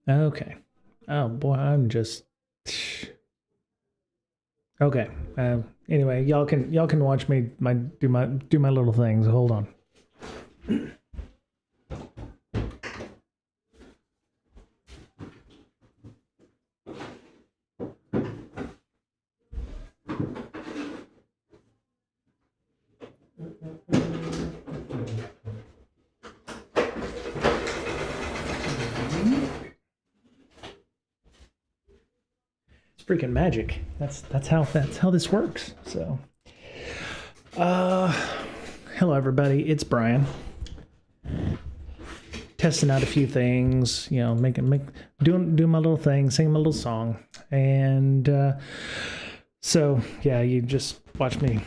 Okay. Oh boy, I'm just okay. Anyway, y'all can watch me do my little things. Hold on. Freaking magic. That's how this works. So hello everybody, it's Brian. Testing out a few things, you know, doing my little thing, singing my little song. And so yeah, you just watch me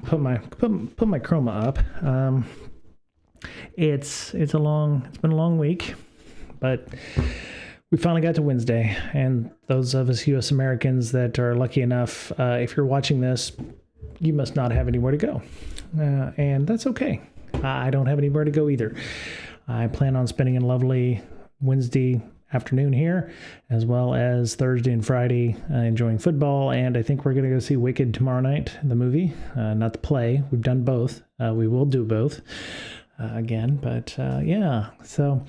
put my chroma up. It's been a long week, but we finally got to Wednesday, and those of us U.S. Americans that are lucky enough, if you're watching this, you must not have anywhere to go. And that's okay. I don't have anywhere to go either. I plan on spending a lovely Wednesday afternoon here, as well as Thursday and Friday enjoying football, and I think we're going to go see Wicked tomorrow night, the movie, not the play. We've done both. We will do both again, but yeah. So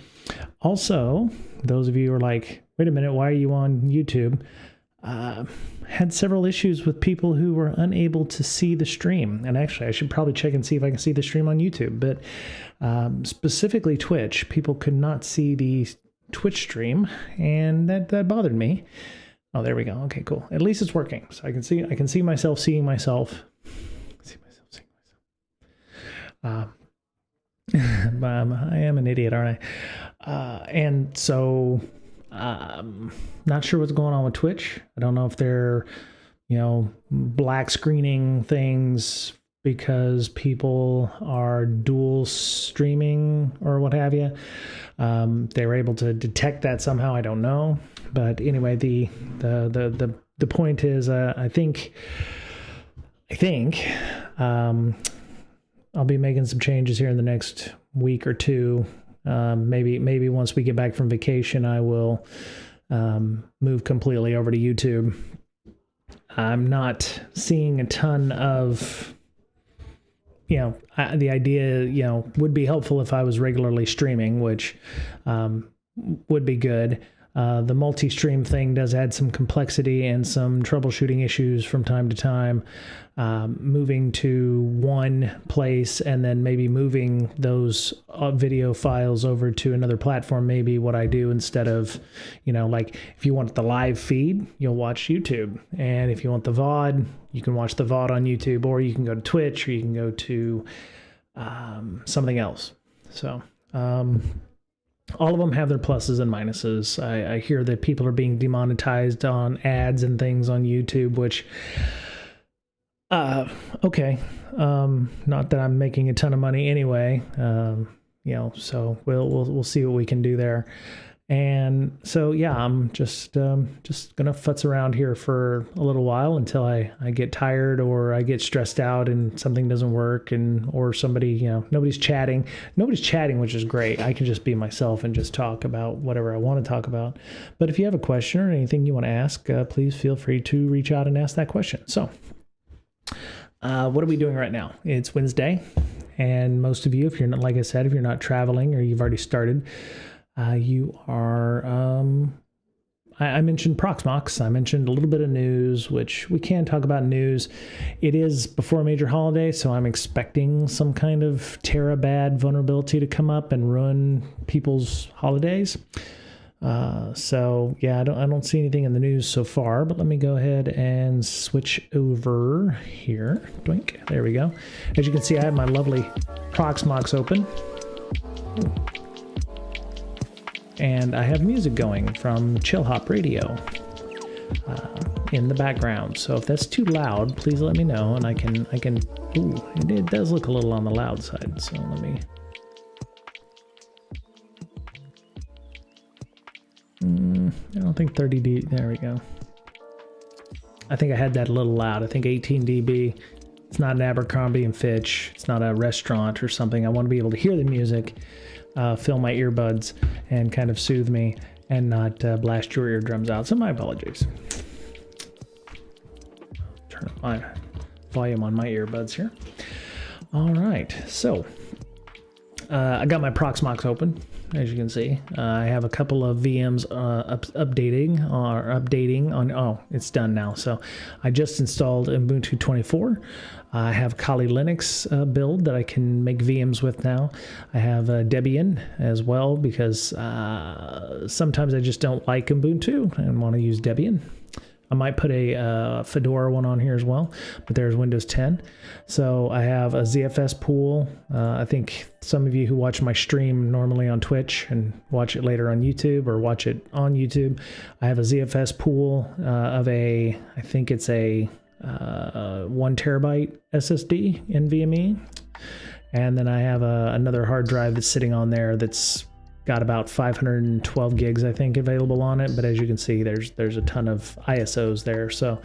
also, those of you who are like, wait a minute, why are you on YouTube? Had several issues with people who were unable to see the stream. And actually, I should probably check and see if I can see the stream on YouTube. But specifically Twitch, people could not see the Twitch stream, and that bothered me. Oh, there we go. Okay, cool. At least it's working. So I can see myself seeing myself. I am an idiot, aren't I? And so, not sure what's going on with Twitch. I don't know if they're, black screening things because people are dual streaming or what have you. They were able to detect that somehow. I don't know, but anyway, the point is, I think. I'll be making some changes here in the next week or two. Maybe once we get back from vacation, I will move completely over to YouTube. I'm not seeing a ton of, the idea, would be helpful if I was regularly streaming, which would be good. The multi-stream thing does add some complexity and some troubleshooting issues from time to time. Moving to one place and then maybe moving those video files over to another platform may be what I do instead of, like if you want the live feed, you'll watch YouTube. And if you want the VOD, you can watch the VOD on YouTube, or you can go to Twitch, or you can go to something else. So, all of them have their pluses and minuses. I hear that people are being demonetized on ads and things on YouTube, which, okay. Not that I'm making a ton of money anyway. So we'll see what we can do there. And so, yeah, I'm just gonna futz around here for a little while until I get tired or I get stressed out and something doesn't work, or somebody, nobody's chatting, which is great. I can just be myself and just talk about whatever I want to talk about. But if you have a question or anything you want to ask, please feel free to reach out and ask that question. So, what are we doing right now? It's Wednesday, and most of you, if you're not, like I said, if you're not traveling or you've already started, you are, I mentioned Proxmox. I mentioned a little bit of news, which we can talk about news. It is before a major holiday, so I'm expecting some kind of bad vulnerability to come up and ruin people's holidays. So yeah, I don't see anything in the news so far, but let me go ahead and switch over here. Doink. There we go. As you can see, I have my lovely Proxmox open. Ooh. And I have music going from Chill Hop Radio in the background. So if that's too loud, please let me know, and I can. Ooh, it does look a little on the loud side. So let me. I don't think 30 dB. There we go. I think I had that a little loud. I think 18 dB. It's not an Abercrombie and Fitch. It's not a restaurant or something. I want to be able to hear the music, fill my earbuds, and kind of soothe me. and not blast your eardrums out. So my apologies. Turn up my volume on my earbuds here. All right, so I got my Proxmox open, as you can see. I have a couple of VMs updating on, oh, it's done now. So I just installed Ubuntu 24. I have Kali Linux build that I can make VMs with now. I have Debian as well because sometimes I just don't like Ubuntu and want to use Debian. I might put a Fedora one on here as well, but there's Windows 10. So I have a ZFS pool. I think some of you who watch my stream normally on Twitch and watch it later on YouTube or watch it on YouTube, I have a ZFS pool of I think it's a 1 terabyte SSD NVMe. And then I have another hard drive that's sitting on there that's got about 512 gigs, I think, available on it. But as you can see, there's a ton of ISOs there. So,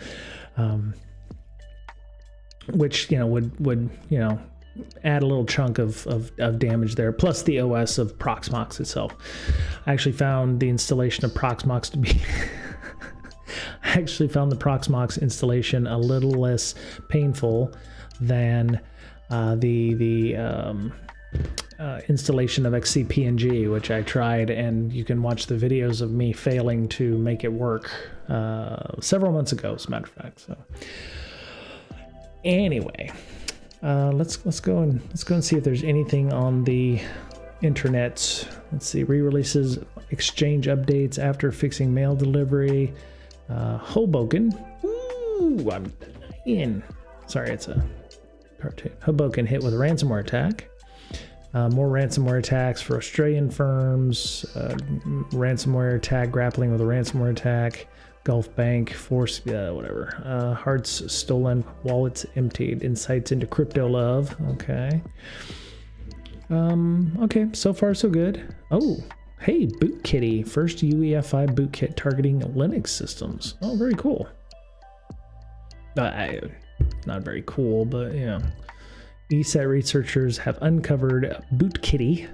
which, would add a little chunk of damage there. Plus the OS of Proxmox itself. I actually found the installation of Proxmox to be... I actually found the Proxmox installation a little less painful than the installation of XCPNG, which I tried, and you can watch the videos of me failing to make it work several months ago, as a matter of fact. So anyway, let's go and see if there's anything on the internet. Let's see, re-releases, Exchange updates after fixing mail delivery. Hoboken. Ooh, I'm dying. Sorry, it's a cartoon. Hoboken hit with a ransomware attack. More ransomware attacks for Australian firms. Ransomware attack grappling with a ransomware attack. Gulf Bank force whatever. Hearts stolen, wallets emptied. Insights into crypto love. Okay. Okay, so far so good. Oh, hey, BootKitty, first UEFI bootkit targeting Linux systems. Oh, very cool. Not very cool, but ESET researchers have uncovered BootKitty,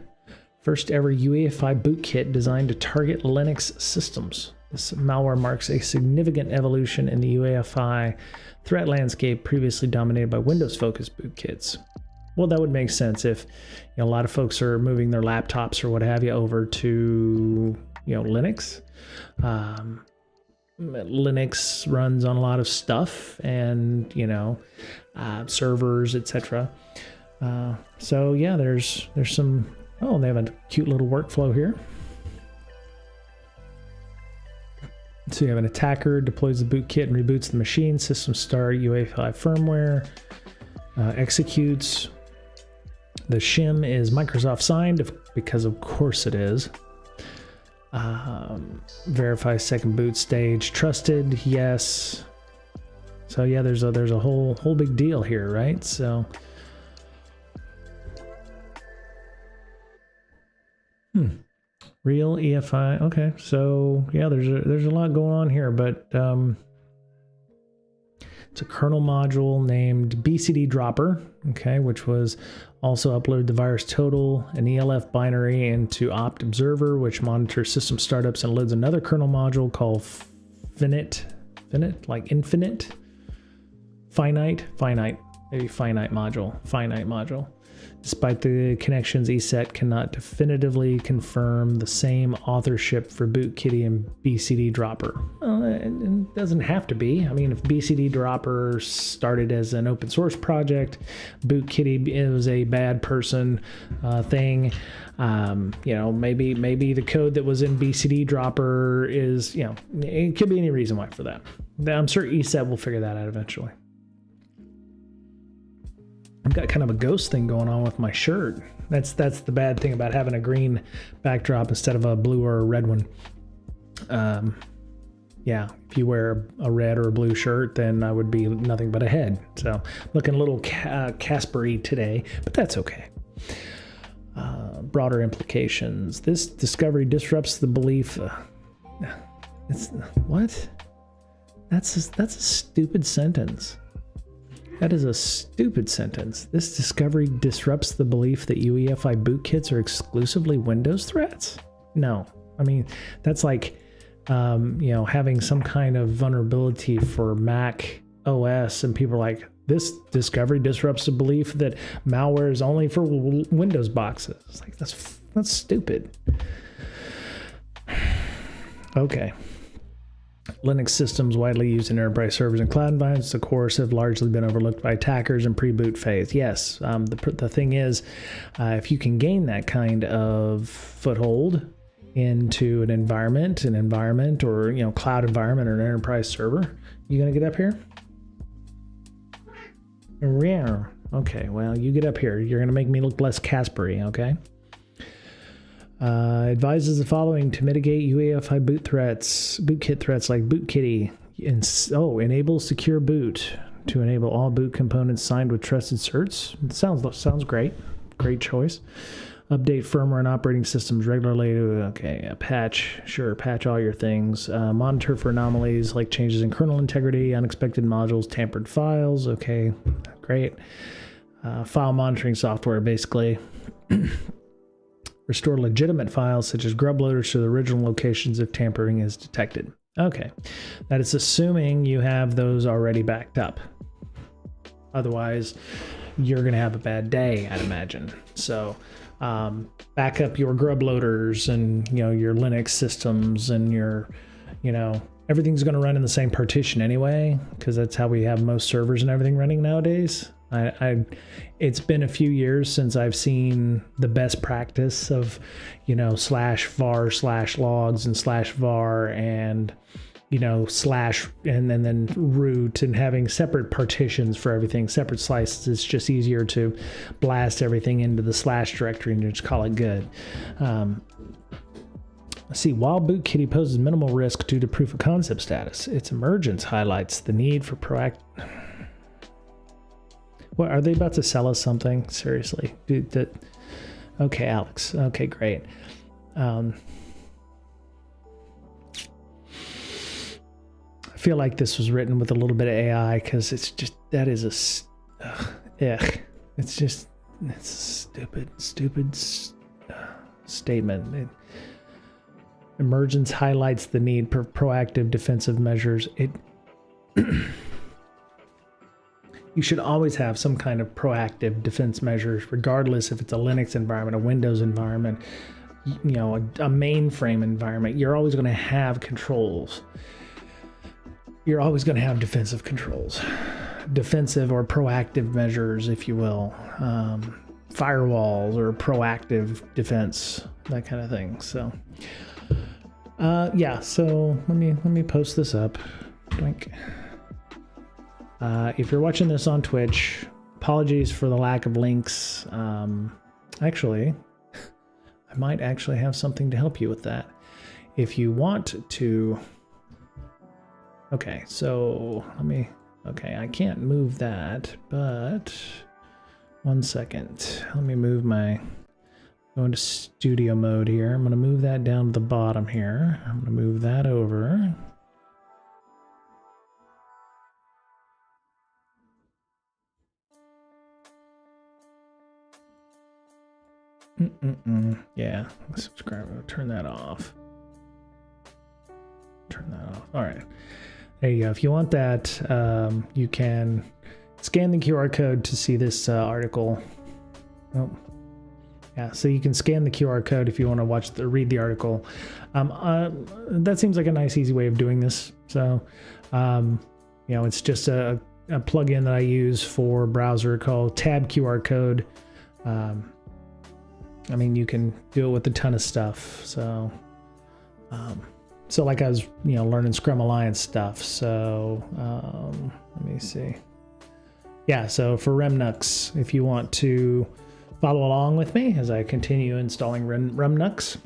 first ever UEFI bootkit designed to target Linux systems. This malware marks a significant evolution in the UEFI threat landscape previously dominated by Windows-focused bootkits. Well, that would make sense if a lot of folks are moving their laptops or what have you over to Linux. Linux runs on a lot of stuff and servers, etc. So yeah, there's some. Oh, they have a cute little workflow here. So you have an attacker deploys the bootkit and reboots the machine. System start UEFI firmware, executes. The shim is Microsoft signed because of course it is. Verify second boot stage, trusted, yes. So yeah, there's a whole big deal here, right? So real EFI. Okay, so yeah, there's a lot going on here, but it's a kernel module named BCD Dropper, okay, which was also uploaded the virus total, an ELF binary into opt observer, which monitors system startups and loads another kernel module called finite, like infinite, finite module. Despite the connections, ESET cannot definitively confirm the same authorship for BootKitty and BCD Dropper. Well, it doesn't have to be. I mean, if BCD Dropper started as an open source project, BootKitty is a bad person thing. Maybe the code that was in BCD Dropper is, it could be any reason why for that. I'm sure ESET will figure that out eventually. I've got kind of a ghost thing going on with my shirt. That's the bad thing about having a green backdrop instead of a blue or a red one. Yeah, if you wear a red or a blue shirt, then I would be nothing but a head. So looking a little Casper-y today, but that's okay. Broader implications. This discovery disrupts the belief. What? That's a stupid sentence. That is a stupid sentence. This discovery disrupts the belief that UEFI bootkits are exclusively Windows threats? No, I mean, that's like, you know, having some kind of vulnerability for Mac OS, and people are like, this discovery disrupts the belief that malware is only for Windows boxes. It's like, that's stupid. Okay. Linux systems widely used in enterprise servers and cloud environments, of course, have largely been overlooked by attackers in pre-boot phase. Yes, the thing is, if you can gain that kind of foothold into an environment, or, you know, cloud environment or an enterprise server, you gonna get up here? Yeah. Okay, well, you get up here. You're gonna make me look less Caspery, okay? Advises the following to mitigate UEFI bootkit threats like bootkitty. Enable secure boot to enable all boot components signed with trusted certs. It sounds great. Great choice. Update firmware and operating systems regularly. Okay, patch all your things. Monitor for anomalies like changes in kernel integrity, unexpected modules, tampered files. Okay, great. File monitoring software, basically. Restore legitimate files such as grub loaders to the original locations if tampering is detected. Okay, that is assuming you have those already backed up. Otherwise, you're going to have a bad day, I'd imagine. So back up your grub loaders and, you know, your Linux systems and your, you know, everything's going to run in the same partition anyway, because that's how we have most servers and everything running nowadays. It's been a few years since I've seen the best practice of, you know, /var/logs and /var and, you know, and then root, and having separate partitions for everything, separate slices. It's just easier to blast everything into the / directory and just call it good. Let's see, while bootkitty poses minimal risk due to proof of concept status, its emergence highlights the need for proactive. What, are they about to sell us something? Seriously, dude. Okay, Alex. Okay, great. I feel like this was written with a little bit of AI, because it's just, that is it's a stupid statement. Emergence highlights the need for proactive defensive measures. You should always have some kind of proactive defense measures, regardless if it's a Linux environment, a Windows environment, you know, a mainframe environment. You're always going to have controls. You're always going to have defensive controls, defensive or proactive measures, if you will, firewalls or proactive defense, that kind of thing. So, yeah. So let me post this up. Blink. If you're watching this on Twitch, apologies for the lack of links. Actually, I might actually have something to help you with that. If you want to... Okay, so okay, I can't move that, but 1 second. Let me move go into studio mode here. I'm going to move that down to the bottom here. I'm going to move that over. Yeah, subscribe. Turn that off. Turn that off. All right. There you go. If you want that, you can scan the QR code to see this article. Oh, yeah. So you can scan the QR code if you want to read the article. That seems like a nice, easy way of doing this. So, you know, it's just a plugin that I use for browser called Tab QR Code. I mean, you can do it with a ton of stuff. So, like I was, you know, learning Scrum Alliance stuff. So, let me see. Yeah, so for Remnux, if you want to follow along with me as I continue installing Remnux,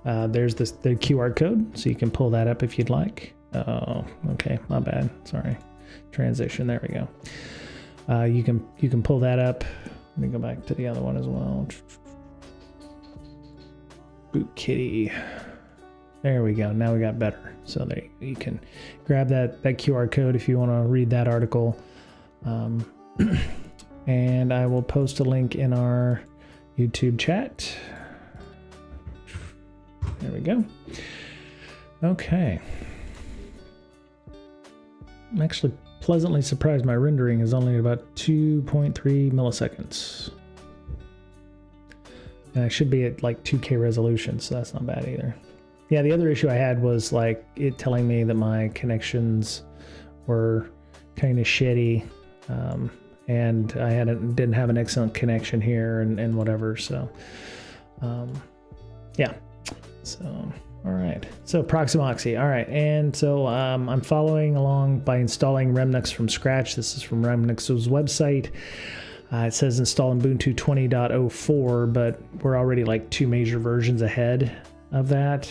there's the QR code, so you can pull that up if you'd like. Oh, okay, my bad. Sorry. Transition. There we go. You can pull that up. Let me go back to the other one as well. Bootkitty. There we go. Now we got better. So there you can grab that QR code if you want to read that article. And I will post a link in our YouTube chat. There we go. Okay. I'm actually pleasantly surprised my rendering is only about 2.3 milliseconds. And I should be at like 2K resolution, so that's not bad either. Yeah, the other issue I had was like it telling me that my connections were kind of shitty, and I didn't have an excellent connection here and whatever. So, yeah. So, all right. So Proxmox. All right, and so I'm following along by installing Remnux from scratch. This is from Remnux's website. It says install Ubuntu 20.04, but we're already like 2 major versions ahead of that.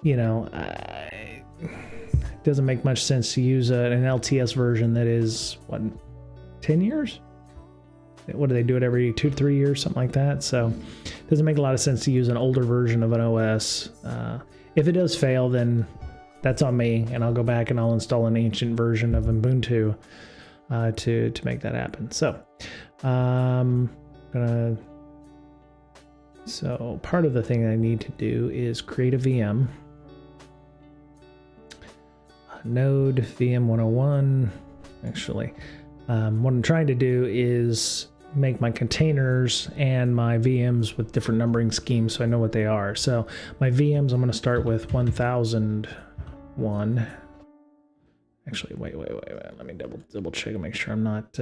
You know, it doesn't make much sense to use an LTS version that is, what, 10 years? What do they do it every 2 to 3 years, something like that? So it doesn't make a lot of sense to use an older version of an OS. If it does fail, then that's on me, and I'll go back and I'll install an ancient version of Ubuntu to make that happen. So so part of the thing I need to do is create a VM. Node VM 101. Actually, what I'm trying to do is make my containers and my VMs with different numbering schemes so I know what they are. So my VMs, I'm going to start with 1001. Actually, wait. Let me double check and make sure I'm not.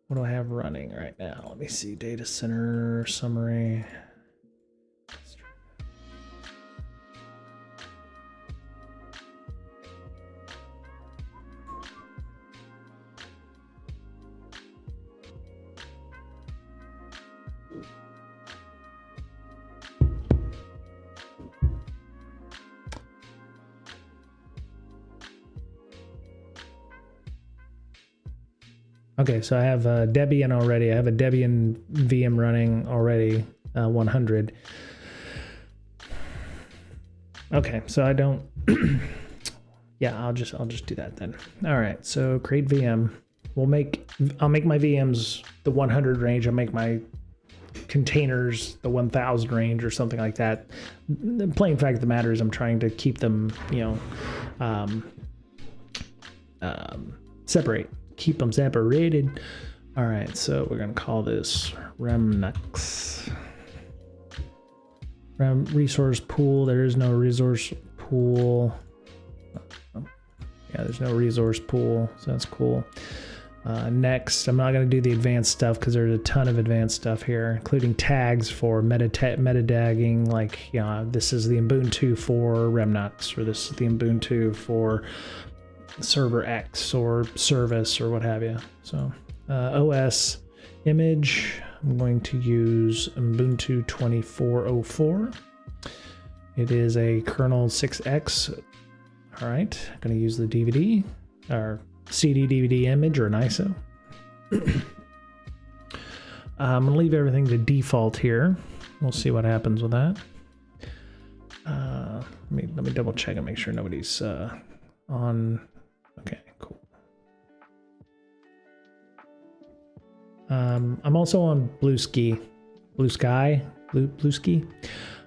What do I have running right now? Let me see. Data center summary. Okay, so I have Debian already. I have a Debian VM running already, 100. Okay, so I don't. Yeah, I'll just do that then. All right, so create VM. I'll make my VMs the 100 range. I'll make my containers the 1000 range or something like that. The plain fact of the matter is I'm trying to keep them, you know, separate. Keep them separated. All right, so we're gonna call this Remnux. Resource pool. There is no resource pool. Yeah, there's no resource pool, so that's cool. Next, I'm not gonna do the advanced stuff because there's a ton of advanced stuff here, including tags for meta tagging. Like, yeah, this is the Ubuntu for Remnux, or this is the Ubuntu for server X or service or what have you. So OS image, I'm going to use Ubuntu 2404. It is a kernel 6X. All right, I'm going to use the DVD or CD DVD image or an ISO. I'm going to leave everything to default here. We'll see what happens with that. Let me double check and make sure nobody's on. Okay, cool. I'm also on Bluesky.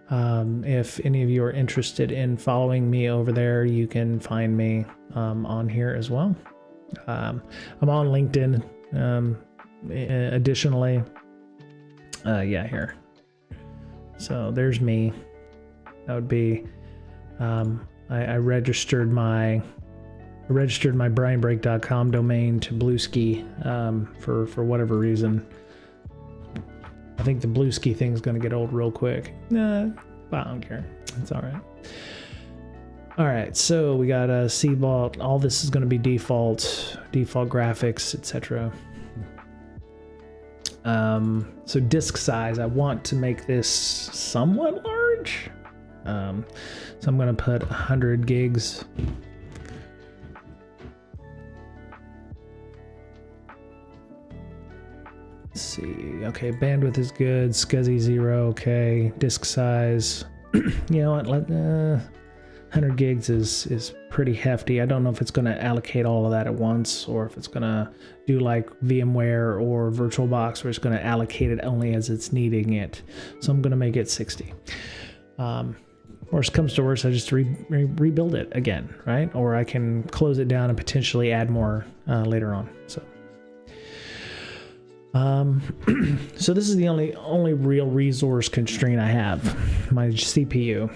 If any of you are interested in following me over there, you can find me on here as well. I'm on LinkedIn. Additionally, yeah, here. So there's me. That would be. I registered my brianbrake.com domain to Bluesky for whatever reason. I think the Bluesky thing is going to get old real quick. Nah, I don't care. It's all right. All right, so we got a CBOT. All this is going to be default graphics, etc. So disk size, I want to make this somewhat large. So I'm going to put 100 gigs. Let's see. Okay, bandwidth is good. SCSI 0. Okay, disk size. You know what? 100 gigs is pretty hefty. I don't know if it's going to allocate all of that at once, or if it's going to do like VMware or VirtualBox, where it's going to allocate it only as it's needing it. So I'm going to make it 60. Worst comes to worst, I just rebuild it again, right? Or I can close it down and potentially add more later on. So. So this is the only real resource constraint I have, my CPU.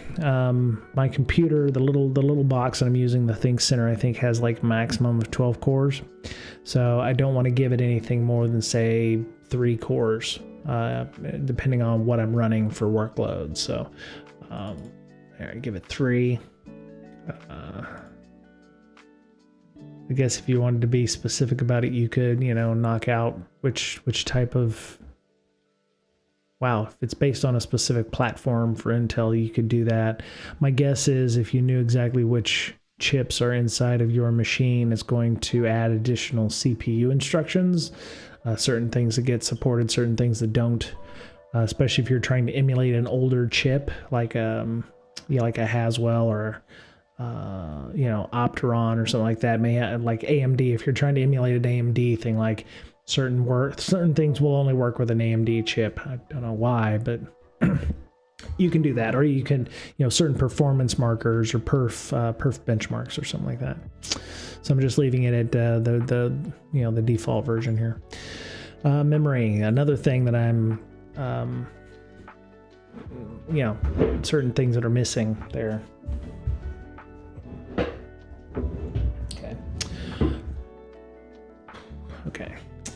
My computer, the little box that I'm using, the ThinkCenter, I think has like maximum of 12 cores. So I don't want to give it anything more than say 3 cores, depending on what I'm running for workload. So I give it 3. I guess if you wanted to be specific about it, you could, knock out which type of... Wow, if it's based on a specific platform for Intel, you could do that. My guess is if you knew exactly which chips are inside of your machine, it's going to add additional CPU instructions. Certain things that get supported, certain things that don't. Especially if you're trying to emulate an older chip, like like a Haswell or... Opteron or something like that, may have, like AMD. If you're trying to emulate an AMD thing, like certain things will only work with an AMD chip. I don't know why, but you can do that, or you can, certain performance markers or perf benchmarks or something like that. So I'm just leaving it at the default version here. Memory, another thing that I'm certain things that are missing there. Okay.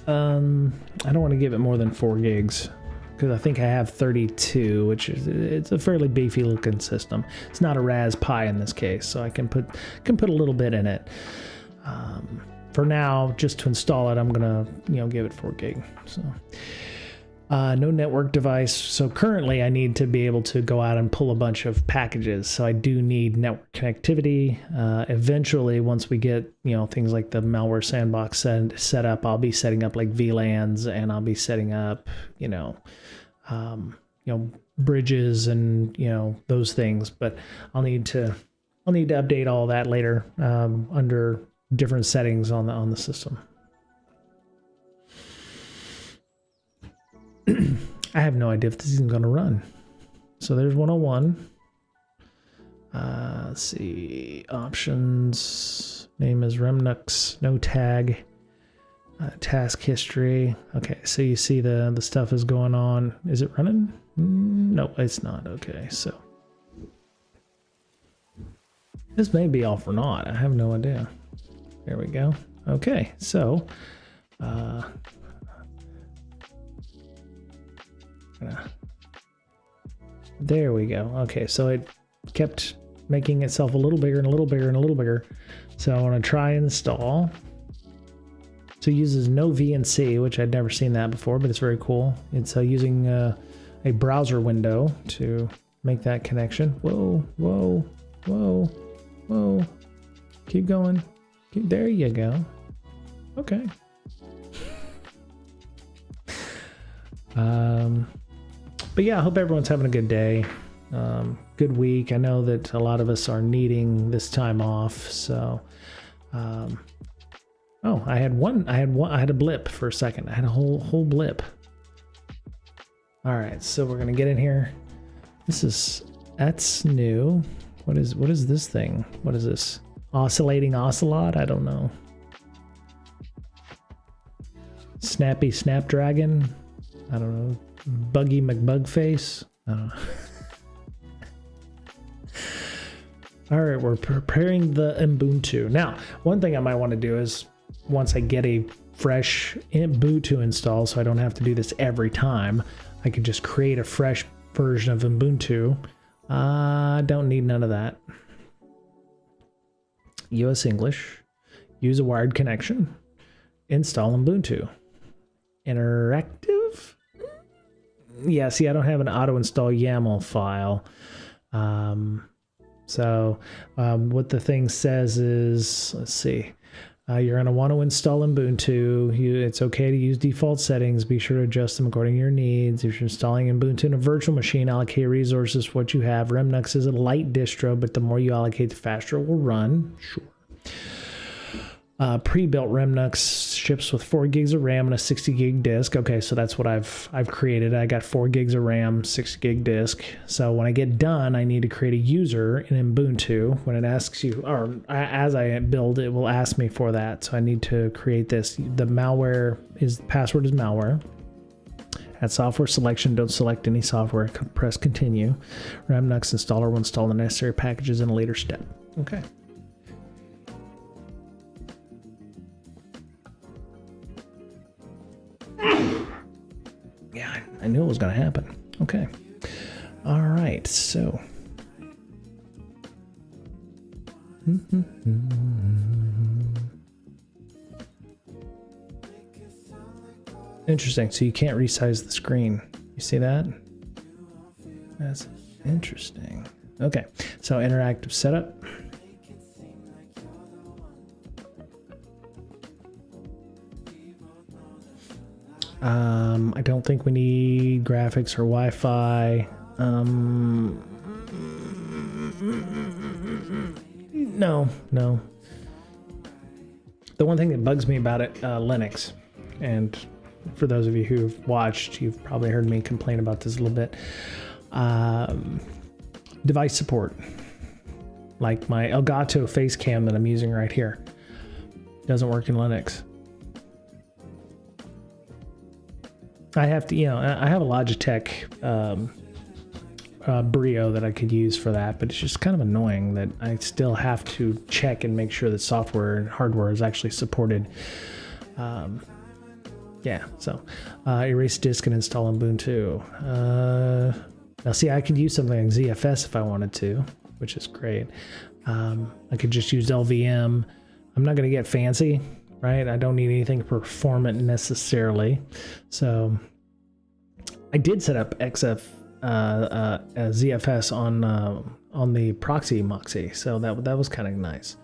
I don't want to give it more than 4 gigs because I think I have 32, which is, it's a fairly beefy looking system. It's not a Raspberry Pi in this case, so I can put a little bit in it. For now, just to install it, I'm gonna give it 4 gig. So no network device. So currently I need to be able to go out and pull a bunch of packages. So I do need network connectivity. Eventually, once we get, things like the malware sandbox set up, I'll be setting up like VLANs, and I'll be setting up, bridges and, those things, but I'll need to update all that later, under different settings on the system. I have no idea if this is going to run. So there's 101. Let's see. Options. Name is Remnux. No tag. Task history. Okay, so you see the stuff is going on. Is it running? No, it's not. Okay, so. This may be off or not. I have no idea. There we go. Okay, so. There we go. Okay, so it kept making itself a little bigger and a little bigger and a little bigger. So I want to try install. So it uses no VNC, which I'd never seen that before, but it's very cool. It's using a browser window to make that connection. Whoa, whoa, whoa, whoa. Keep going. There you go. Okay. But yeah, I hope everyone's having a good day. Good week. I know that a lot of us are needing this time off. So, oh, I had a blip for a second. I had a whole blip. All right, so we're gonna get in here. That's new. What is this thing? What is this? Oscillating ocelot? I don't know. Snappy Snapdragon? I don't know. Buggy McBugface? I don't know. All right, we're preparing the Ubuntu. Now, one thing I might want to do is once I get a fresh Ubuntu install, so I don't have to do this every time, I could just create a fresh version of Ubuntu. Don't need none of that. US English. Use a wired connection. Install Ubuntu. Interactive? Yeah, see, I don't have an auto install YAML file. So what the thing says is, let's see, You're going to want to install Ubuntu. It's okay to use default settings. Be sure to adjust them according to your needs. If you're installing Ubuntu in a virtual machine, allocate resources for what you have. Remnux is a light distro, but the more you allocate, the faster it will run. Sure. Pre-built Remnux ships with 4 gigs of RAM and a 60 gig disk. Okay, so that's what I've created. I got 4 gigs of RAM, 6 gig disk. So when I get done, I need to create a user in Ubuntu. When it asks you, or as I build, it will ask me for that. So I need to create this. The password is malware. At software selection, don't select any software. Press continue. Remnux installer will install the necessary packages in a later step. Okay. Yeah, I knew it was going to happen. Okay. All right, so. Interesting. So you can't resize the screen. You see that? That's interesting. Okay, so interactive setup. I don't think we need graphics or Wi-Fi. No. The one thing that bugs me about it, Linux, and for those of you who've watched, you've probably heard me complain about this a little bit. Device support. Like my Elgato face cam that I'm using right here. Doesn't work in Linux. I have to, I have a Logitech Brio that I could use for that, but it's just kind of annoying that I still have to check and make sure that software and hardware is actually supported. Yeah, so erase disk and install Ubuntu. Now see, I could use something like ZFS if I wanted to, which is great. I could just use LVM. I'm not going to get fancy. Right? I don't need anything performant necessarily. So I did set up ZFS on the Proxmox, so that was kind of nice.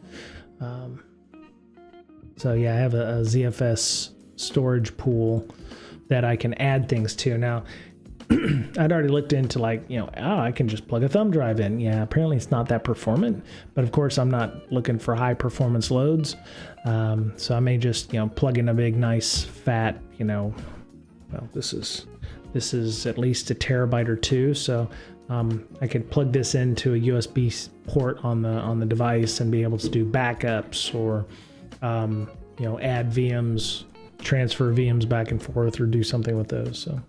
So yeah, I have a ZFS storage pool that I can add things to. Now, I'd already looked into I can just plug a thumb drive in. Yeah, apparently it's not that performant, but of course I'm not looking for high performance loads. So I may just, plug in a big, nice, fat, well, this is at least a terabyte or 2. So I could plug this into a USB port on the device and be able to do backups or, add VMs, transfer VMs back and forth, or do something with those. So.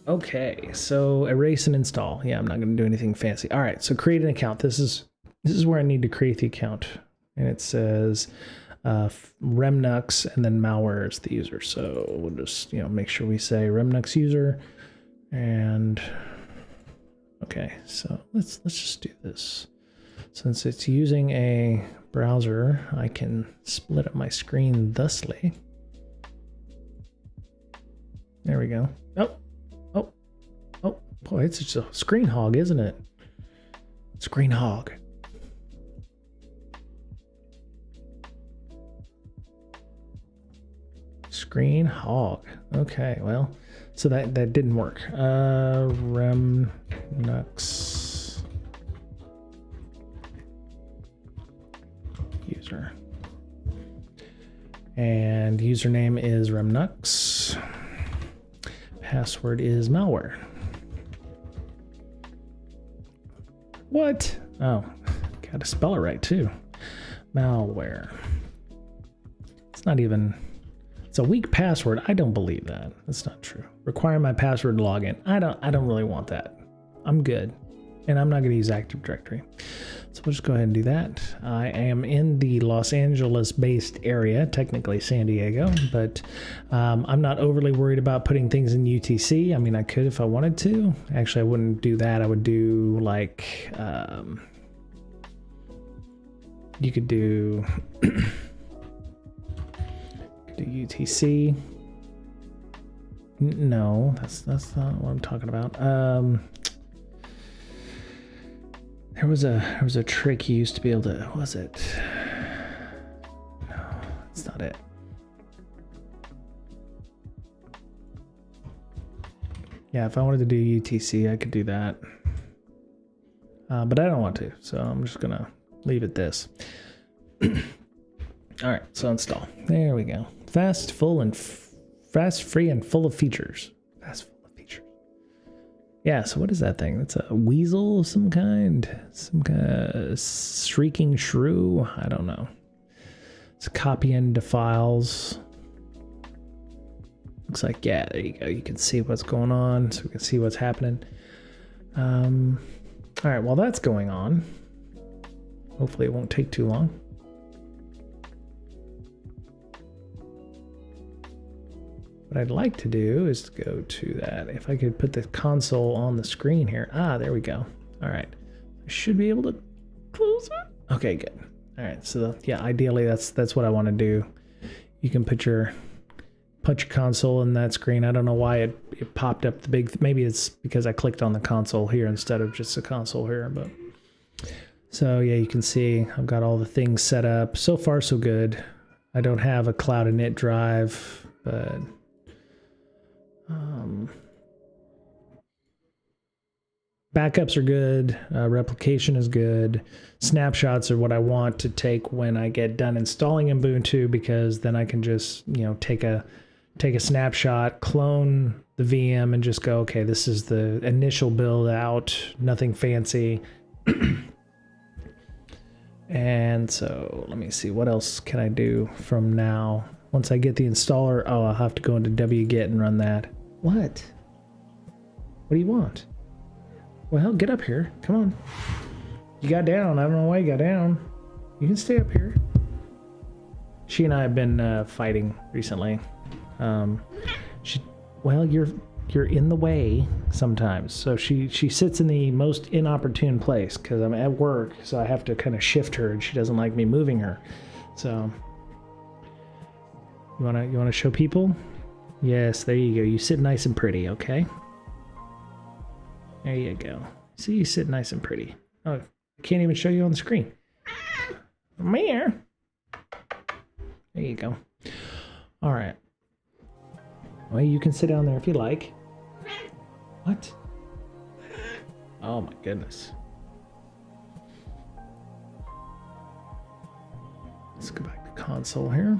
Okay, so erase and install. Yeah, I'm not going to do anything fancy. All right, so create an account. This is where I need to create the account, and it says Remnux and then malware is the user. So we'll just make sure we say Remnux user, and okay. So let's just do this. Since it's using a browser, I can split up my screen thusly. There we go. Oh, boy, it's just a screen hog, isn't it? Screen hog. Screen hog. Okay, well, so that didn't work. Remnux user. And username is Remnux. Password is malware. What? Oh, gotta spell it right too. Malware. It's not even, it's a weak password. I don't believe that. That's not true. Require my password to log in. I don't really want that. I'm good. And I'm not gonna use Active Directory. So we'll just go ahead and do that. I am in the Los Angeles based area, technically San Diego, but I'm not overly worried about putting things in UTC. I mean, I could if I wanted to. Actually, I wouldn't do that. I would do like, you could do, UTC. No, that's not what I'm talking about. There was a trick you used to be able to, what was it? No, it's not it. Yeah, if I wanted to do UTC, I could do that. But I don't want to, so I'm just gonna leave it this. All right, so install. There we go. Fast, free, and full of features. Fast, full of features. Yeah, so what is that thing? That's a weasel of some kind? Some kind of shrieking shrew? I don't know. It's copy into files. Looks like, yeah, there you go. You can see what's going on, so we can see what's happening. All right, while that's going on, hopefully it won't take too long. What I'd like to do is to go to that. If I could put the console on the screen here. Ah, there we go. All right. I should be able to close it. Okay, good. All right, so yeah, ideally that's what I want to do. You can put your console in that screen. I don't know why it popped up the big, maybe it's because I clicked on the console here instead of just the console here, but so yeah, you can see I've got all the things set up. So far so good. I don't have a cloud init drive, but backups are good, replication is good, snapshots are what I want to take when I get done installing Ubuntu, because then I can just, you know, take a snapshot, clone the VM, and just go, okay, this is the initial build out, nothing fancy. And so let me see, what else can I do from now? Once I get the installer, oh, I'll have to go into wget and run that. What? What do you want? Well, get up here. Come on. You got down. I don't know why you got down. You can stay up here. She and I have been fighting recently. Well, you're in the way sometimes. So she sits in the most inopportune place because I'm at work, so I have to kind of shift her, and she doesn't like me moving her. So you wanna show people? Yes, there you go. You sit nice and pretty, okay? There you go. See, you sit nice and pretty. Oh, I can't even show you on the screen. Come here. There you go. All right. Well, you can sit down there if you like. What? Oh my goodness. Let's go back to console here.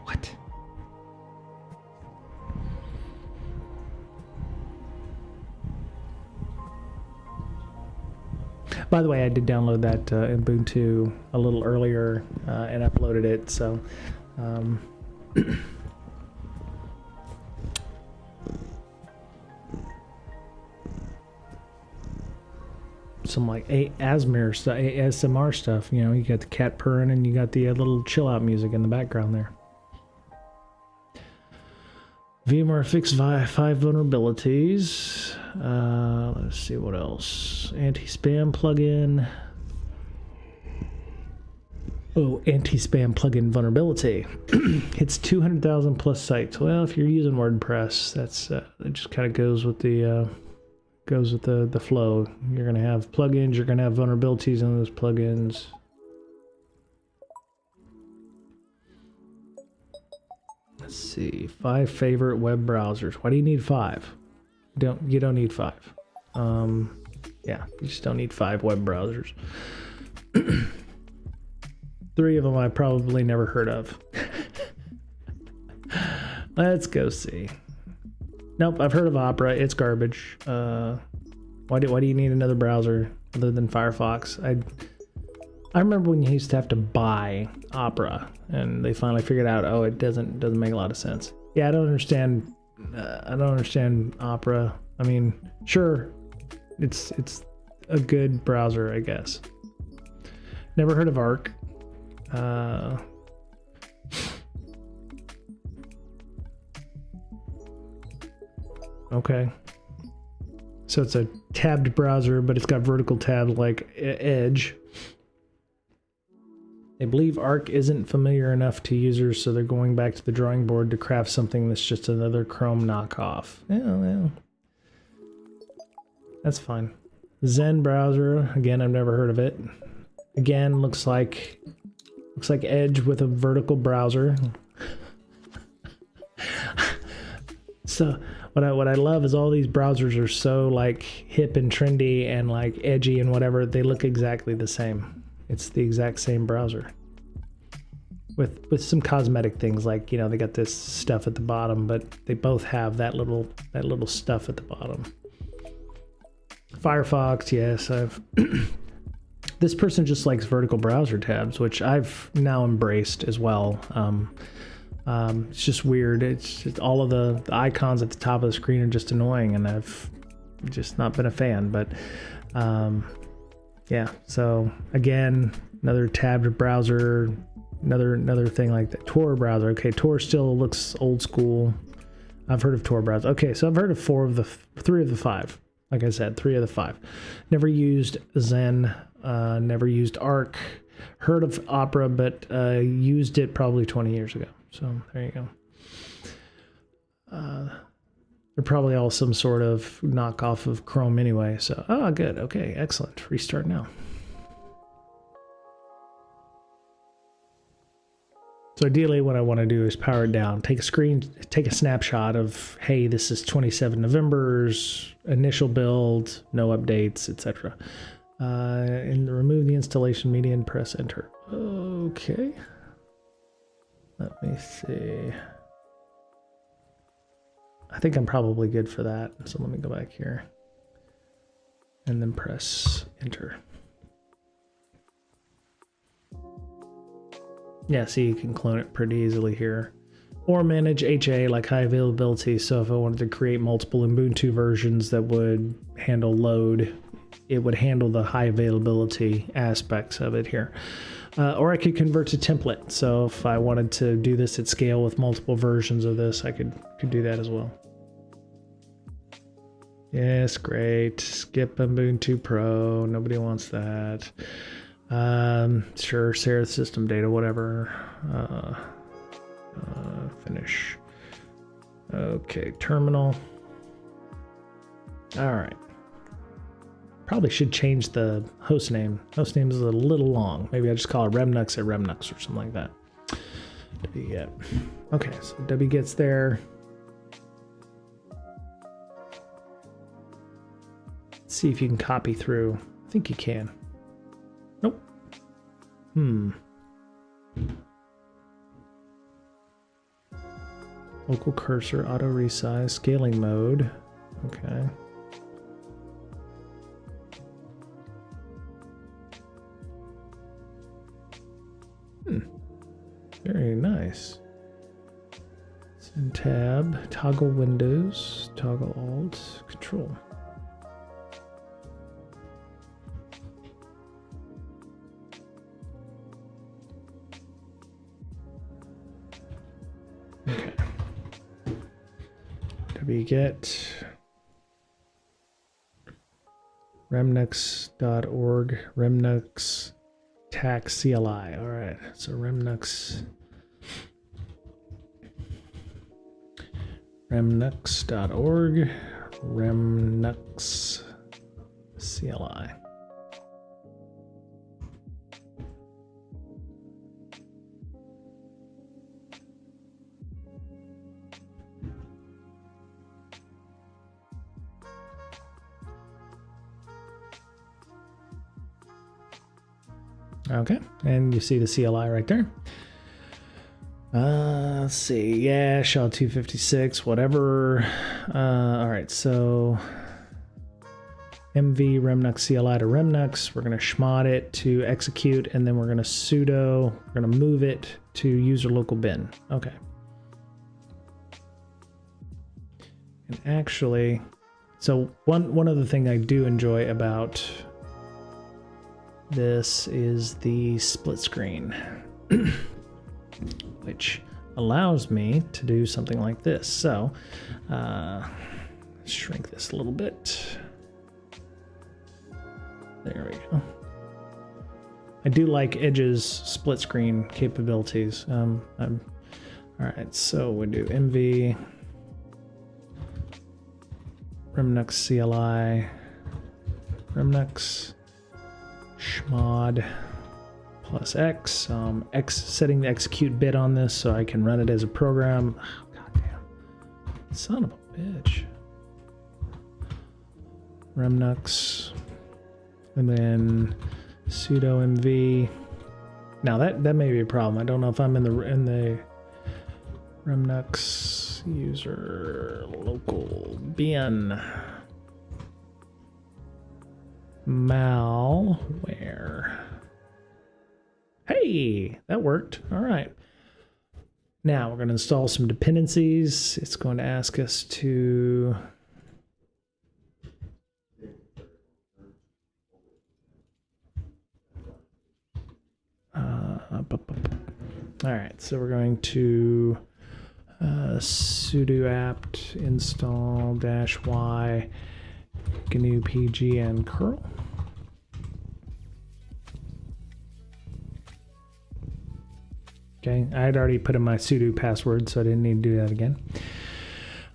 What? By the way, I did download that Ubuntu a little earlier and uploaded it, so some like ASMR stuff, you know, you got the cat purring and you got the little chill out music in the background there. VMware fixed 5 vulnerabilities. Let's see what else. Anti-spam plugin. Oh, anti-spam plugin vulnerability. It's 200,000 plus sites. Well, if you're using WordPress, that's it just kind of goes with the flow. You're gonna have plugins. You're gonna have vulnerabilities in those plugins. Let's see, 5 favorite web browsers. Why do you need 5? You don't need 5. Yeah, you just don't need 5 web browsers. 3 of them I probably never heard of. Let's go see. Nope, I've heard of Opera. It's garbage. Why do you need another browser other than Firefox? I remember when you used to have to buy Opera, and they finally figured out, oh, it doesn't make a lot of sense. Yeah, I don't understand Opera. I mean, sure, it's a good browser, I guess. Never heard of Arc. Okay. So it's a tabbed browser, but it's got vertical tabs like Edge. They believe Arc isn't familiar enough to users, so they're going back to the drawing board to craft something that's just another Chrome knockoff. Yeah, well, that's fine. Zen browser, again, I've never heard of it. Again, looks like Edge with a vertical browser. So what I love is all these browsers are so like hip and trendy and like edgy and whatever. They look exactly the same. It's the exact same browser with some cosmetic things, like, you know, they got this stuff at the bottom, but they both have that little stuff at the bottom. Firefox, yes, this person just likes vertical browser tabs, which I've now embraced as well. It's just weird. It's just all of the icons at the top of the screen are just annoying, and I've just not been a fan. But yeah, so again, another tabbed browser, another thing like that. Tor browser. Okay, Tor still looks old school. I've heard of Tor browser. Okay, so I've heard of three of the five. Like I said, 3 of the 5. Never used Zen, never used Arc. Heard of Opera, but used it probably 20 years ago. So there you go. They're probably all some sort of knockoff of Chrome anyway. So, oh, good. Okay, excellent. Restart now. So ideally what I want to do is power it down, take a snapshot of, hey, this is 27 November's initial build, no updates, etc. And remove the installation media and press enter. Okay. Let me see. I think I'm probably good for that. So let me go back here and then press enter. Yeah, see, you can clone it pretty easily here. Or manage HA, like high availability. So if I wanted to create multiple Ubuntu versions that would handle load, it would handle the high availability aspects of it here. Or I could convert to template. So if I wanted to do this at scale with multiple versions of this, I could do that as well. Yes, great. Skip Ubuntu Pro. Nobody wants that. Sure, share system data, whatever. Finish. Okay, terminal. All right. Probably should change the host name. Host name is a little long. Maybe I just call it Remnux at Remnux or something like that. wget. Okay, so wget's there. Let's see if you can copy through. I think you can. Nope. Local cursor, auto resize, scaling mode. Okay. Very nice. Send tab, toggle windows, toggle alt, control. Okay. wget remnux.org remnux tax CLI. All right, so remnux.org remnux CLI. Okay, and you see the CLI right there. Let's see, yeah, shell 256, whatever. All right, so mv remnux CLI to remnux. We're going to chmod it to execute, and then we're going to sudo, we're going to move it to user local bin. Okay. And actually, so one other thing I do enjoy about this is the split screen, which allows me to do something like this. So shrink this a little bit. There we go. I do like Edge's split screen capabilities. All right, so we do MV, Remnux CLI, Remnux, chmod plus X. Setting the execute bit on this so I can run it as a program. Oh, goddamn. Son of a bitch. Remnux. And then sudo mv. Now that may be a problem. I don't know if I'm in the Remnux user local bin malware. Hey, that worked. All right. Now we're going to install some dependencies. It's going to ask us to all right, so we're going to sudo apt install -y GNU PG and curl. Okay, I had already put in my sudo password, so I didn't need to do that again.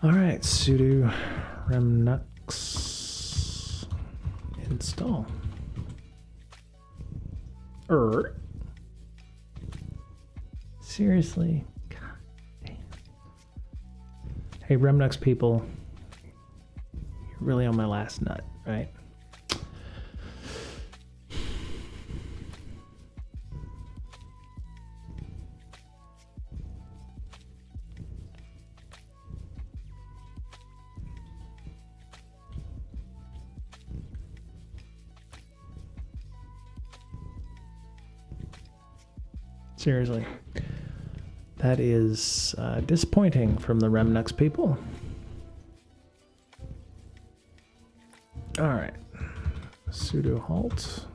All right, sudo remnux install. Seriously? God damn. Hey, Remnux people, you're really on my last nut, right? Seriously. That is disappointing from the Remnux people. All right, sudo halt.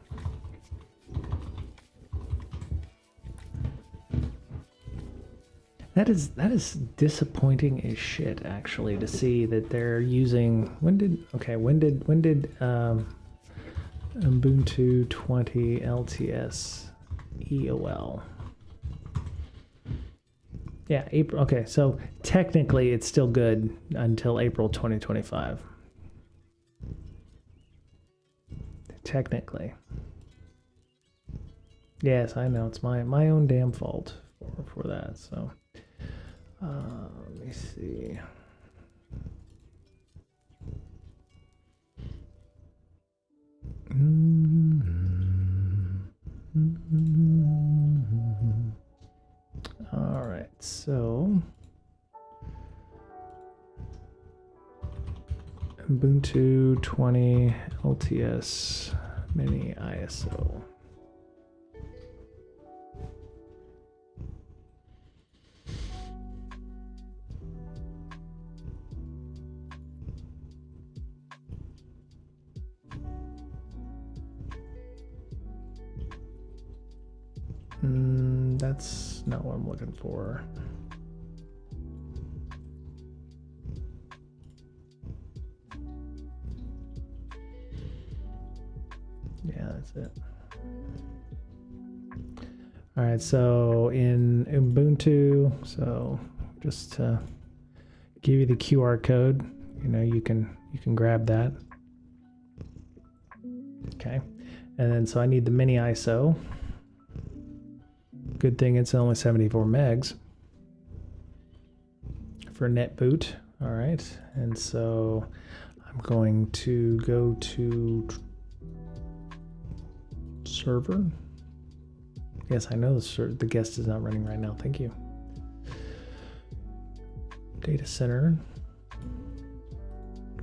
That is disappointing as shit, actually, to see that they're using. When did Ubuntu 20 LTS EOL? Yeah, April. Okay, so technically it's still good until April 2025. Technically. Yes, I know. It's my own damn fault for that. So, let me see. All right, so Ubuntu 20 LTS mini ISO. That's not what I'm looking for. Yeah, that's it. All right, so in Ubuntu, so just to give you the QR code, you know, you can grab that. Okay, and then so I need the mini ISO. Good thing it's only 74 megs for net boot. All right, and so I'm going to go to server. Yes, I know the guest is not running right now. Thank you. Data center.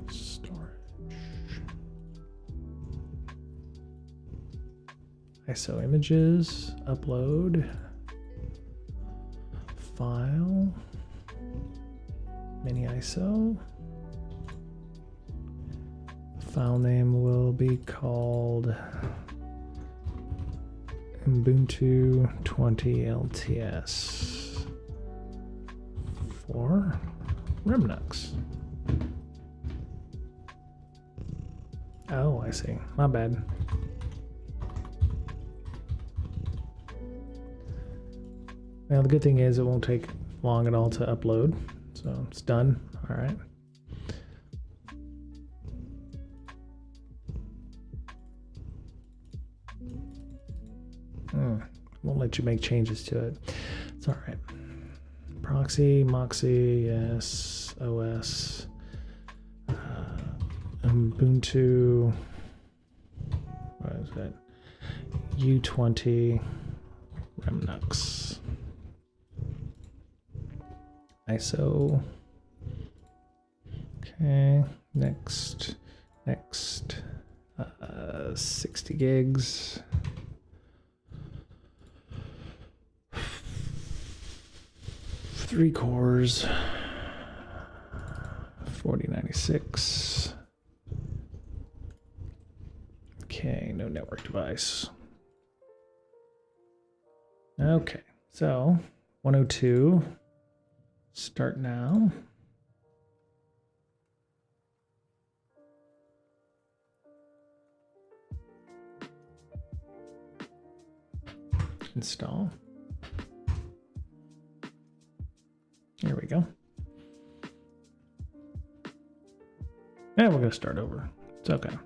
Storage. ISO images. Upload. File. Mini ISO. File name will be called Ubuntu 20 LTS for Remnux. Oh, I see. My bad. Now the good thing is it won't take long at all to upload. So it's done. All right. Won't let you make changes to it. It's all right. Proxy, Moxie, yes, OS, Ubuntu, what is that? U20, Remnux, ISO. Okay, next, 60 gigs. 3 cores, 4096. Okay, no network device. Okay, so 102, start now. Install. Here we go. And we're going to start over. It's okay.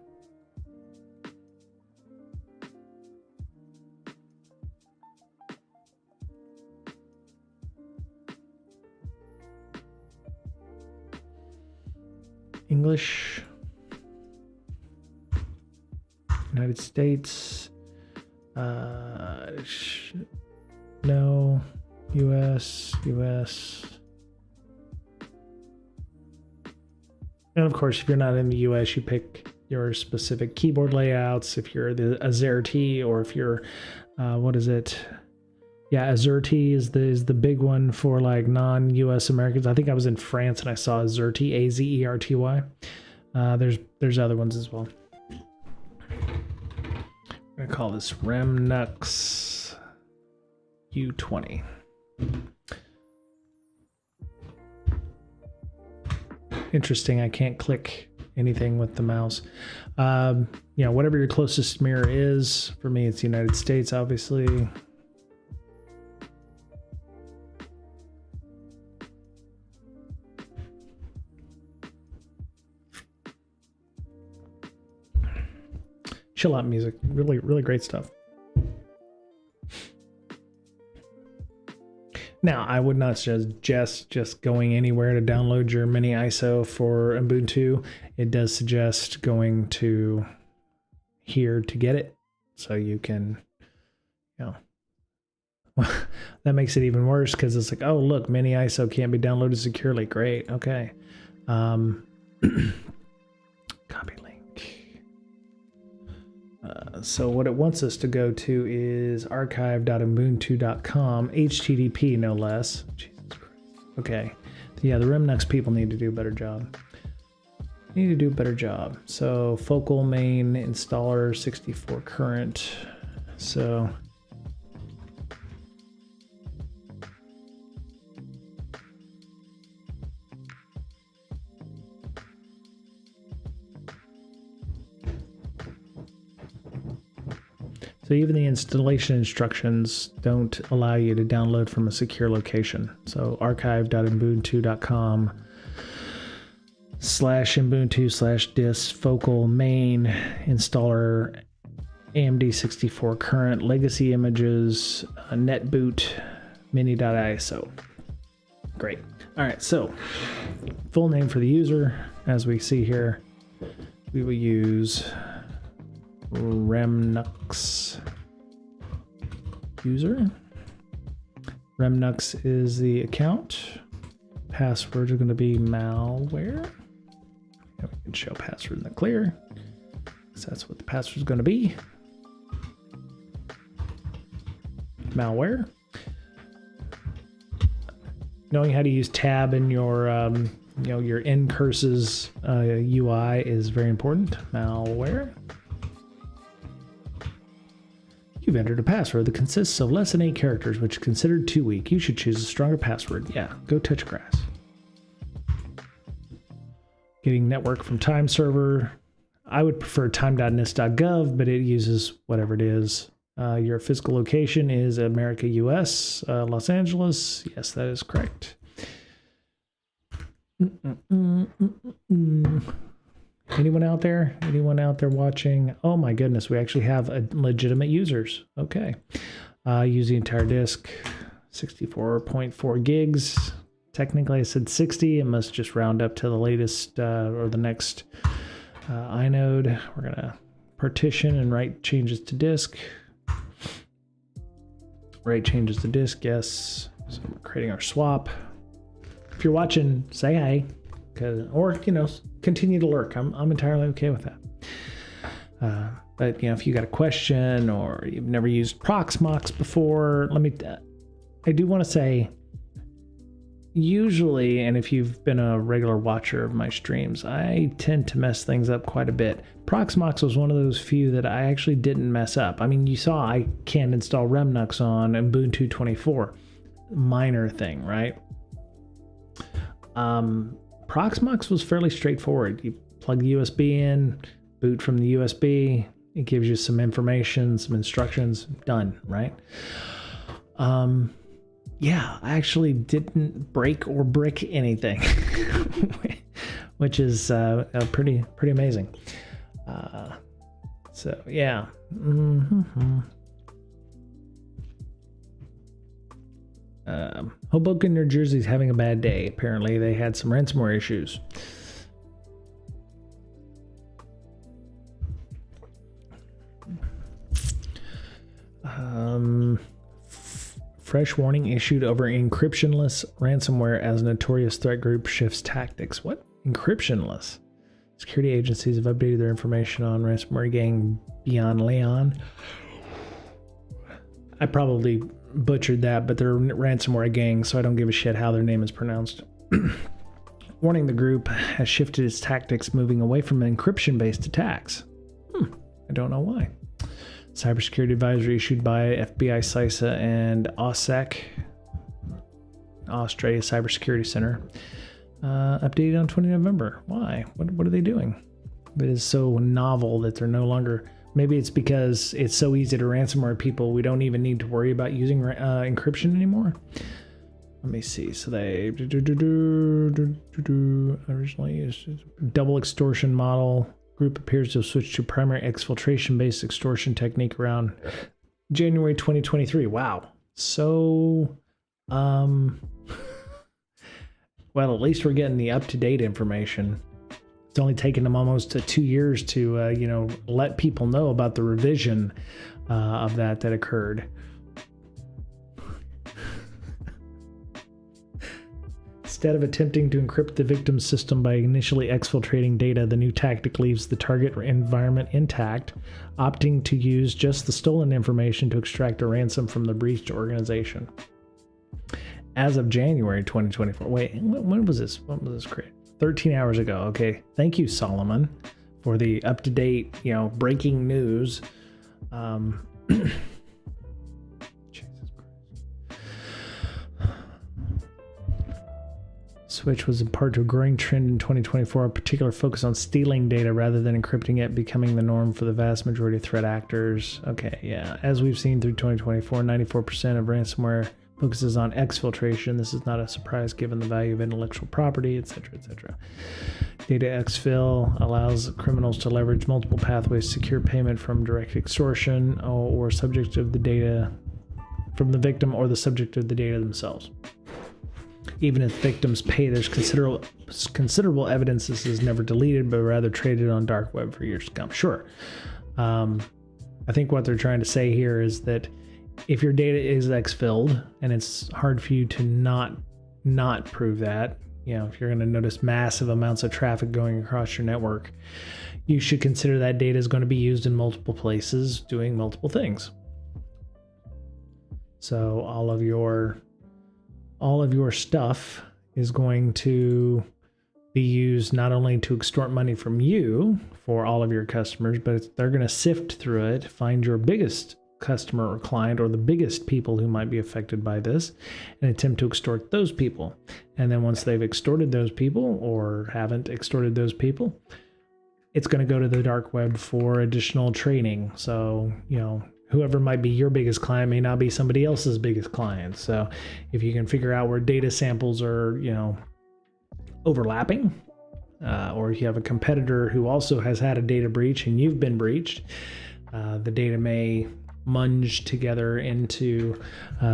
English. United States. No. US. And of course, if you're not in the US, you pick your specific keyboard layouts. If you're the AZERTY, or if you're, what is it? Yeah, AZERTY is the big one for like non-US Americans. I think I was in France and I saw AZERTY, AZERTY. There's other ones as well. I'm gonna call this Remnux U20. Interesting, I can't click anything with the mouse. You know, whatever your closest mirror is. For me, it's the United States, obviously. Chill out music, really great stuff. Now, I would not suggest just going anywhere to download your mini ISO for Ubuntu. It does suggest going to here to get it, so you can, you know, that makes it even worse because it's like, oh look, mini ISO can't be downloaded securely. Great, okay. Copy link. So what it wants us to go to is archive.ubuntu.com, HTTP no less. Jesus Christ. Okay. Yeah, the Remnux people need to do a better job. So focal main installer 64 current. So even the installation instructions don't allow you to download from a secure location. So archive.ubuntu.com/ubuntu/dis focal main installer AMD 64 current legacy images netboot mini.iso. Great. All right, so full name for the user, as we see here, we will use Remnux user. Remnux is the account. Passwords are going to be malware. And we can show password in the clear, so that's what the password is going to be. Malware. Knowing how to use tab in your your ncurses UI is very important. Malware. You've entered a password that consists of less than 8 characters, which is considered too weak. You should choose a stronger password. Yeah, go touch grass. Getting network from time server. I would prefer time.nist.gov, but it uses whatever it is. Your physical location is America, US, Los Angeles. Yes, that is correct. Anyone out there? Anyone out there watching? Oh my goodness, we actually have legitimate users. Okay. Use the entire disk, 64.4 gigs. Technically I said 60. It must just round up to the latest or the next inode. We're gonna partition and write changes to disk. Write changes to disk, yes. So we're creating our swap. If you're watching, say hi, or continue to lurk. I'm entirely okay with that. But if you got a question or you've never used Proxmox before, I do want to say, usually, and if you've been a regular watcher of my streams, I tend to mess things up quite a bit. Proxmox was one of those few that I actually didn't mess up. I mean, you saw I can't install Remnux on Ubuntu 24. Minor thing, right? Proxmox was fairly straightforward. You plug the USB in, boot from the USB, it gives you some information, some instructions, done, right? Yeah, I actually didn't break or brick anything, which is pretty amazing. So yeah. Hoboken, New Jersey is having a bad day. Apparently they had some ransomware issues. Fresh warning issued over encryptionless ransomware as notorious threat group shifts tactics. What? Encryptionless? Security agencies have updated their information on ransomware gang Beyond Leon. I probably butchered that, but they're a ransomware gang, so I don't give a shit how their name is pronounced. Warning, the group has shifted its tactics, moving away from encryption-based attacks. I don't know why. Cybersecurity advisory issued by FBI, CISA, and OSSEC, Australia Cybersecurity Center, updated on 20 November. Why? What are they doing? It is so novel that they're no longer... Maybe it's because it's so easy to ransomware people, we don't even need to worry about using encryption anymore. Let me see. So they originally used double extortion model. Group appears to have switched to primary exfiltration-based extortion technique around January 2023. Wow. So, well, at least we're getting the up-to-date information. It's only taken them almost 2 years to, let people know about the revision of that occurred. Instead of attempting to encrypt the victim's system by initially exfiltrating data, the new tactic leaves the target environment intact, opting to use just the stolen information to extract a ransom from the breached organization. As of January 2024. Wait, when was this? When was this created? 13 hours ago. Okay. Thank you, Solomon, for the up-to-date, breaking news. Switch was in part to a growing trend in 2024, a particular focus on stealing data rather than encrypting it, becoming the norm for the vast majority of threat actors. Okay, yeah. As we've seen through 2024, 94% of ransomware focuses on exfiltration. This is not a surprise given the value of intellectual property, etc., etc. Data exfil allows criminals to leverage multiple pathways, secure payment from direct extortion, or subject of the data from the victim or the subject of the data themselves. Even if victims pay, there's considerable evidence this is never deleted, but rather traded on dark web for years to come. Sure. I think what they're trying to say here is that if your data is exfilled, and it's hard for you to not prove that, if you're going to notice massive amounts of traffic going across your network, you should consider that data is going to be used in multiple places doing multiple things. So all of your stuff is going to be used not only to extort money from you for all of your customers, but they're going to sift through it, find your biggest customer or client or the biggest people who might be affected by this and attempt to extort those people. And then once they've extorted those people or haven't extorted those people, it's going to go to the dark web for additional trading. So, whoever might be your biggest client may not be somebody else's biggest client. So if you can figure out where data samples are, overlapping, or if you have a competitor who also has had a data breach and you've been breached, the data may munge together into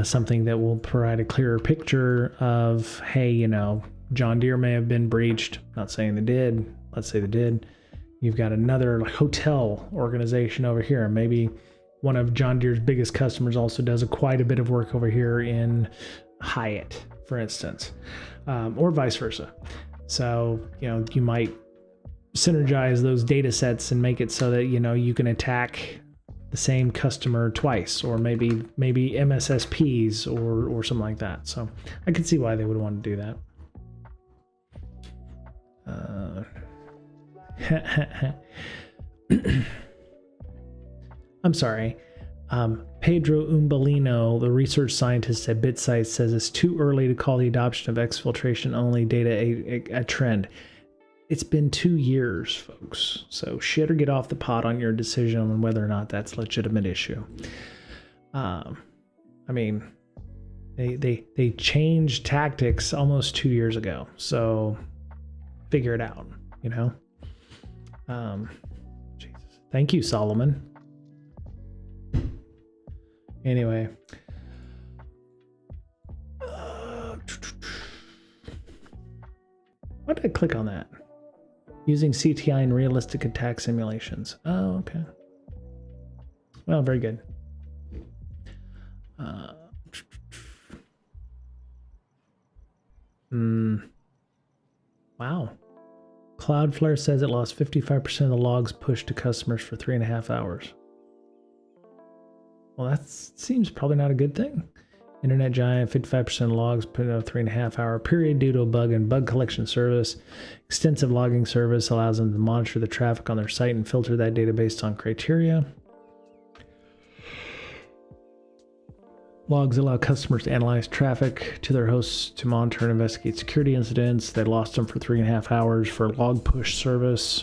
something that will provide a clearer picture of, hey, John Deere may have been breached. Not saying they did. Let's say they did. You've got another hotel organization over here. Maybe one of John Deere's biggest customers also does quite a bit of work over here in Hyatt, for instance, or vice versa. So, you might synergize those data sets and make it so that, you can attack the same customer twice, or maybe MSSPs or something like that. So I could see why they would want to do that. I'm sorry. Pedro Umbalino, the research scientist at BitSight, says it's too early to call the adoption of exfiltration only data a trend. It's been 2 years, folks. So shit or get off the pot on your decision on whether or not that's a legitimate issue. They changed tactics almost 2 years ago. So figure it out, Jesus. Thank you, Solomon. Anyway. Why did I click on that? Using CTI in realistic attack simulations. Oh, okay. Well, very good. Wow. Cloudflare says it lost 55% of the logs pushed to customers for 3.5 hours. Well, that seems probably not a good thing. Internet giant, 55% of logs put in a 3.5 hour period due to a bug in bug collection service. Extensive logging service allows them to monitor the traffic on their site and filter that data based on criteria. Logs allow customers to analyze traffic to their hosts to monitor and investigate security incidents. They lost them for 3.5 hours for log push service.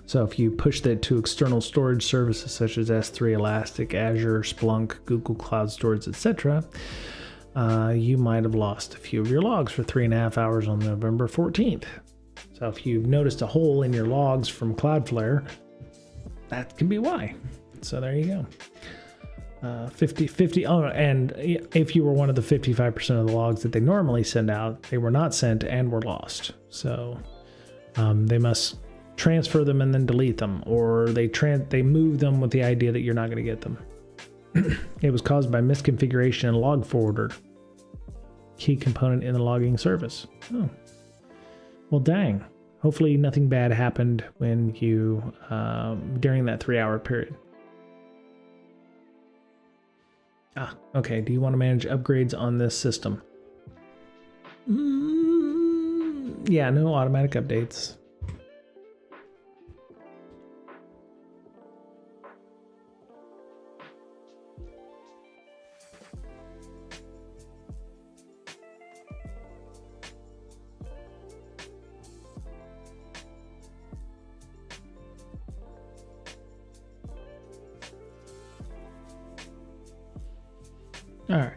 So if you push that to external storage services such as S3, Elastic, Azure, Splunk, Google Cloud Storage, etc., you might have lost a few of your logs for 3.5 hours on November 14th. So if you've noticed a hole in your logs from Cloudflare, that can be why. So there you go. 50. Oh, and if you were one of the 55% of the logs that they normally send out, they were not sent and were lost. So they must transfer them and then delete them, or they move them with the idea that you're not going to get them. It was caused by misconfiguration in log forwarder, key component in the logging service. Oh, well, dang. Hopefully nothing bad happened when you during that 3-hour period. Okay. Do you want to manage upgrades on this system? Yeah, no automatic updates. All right.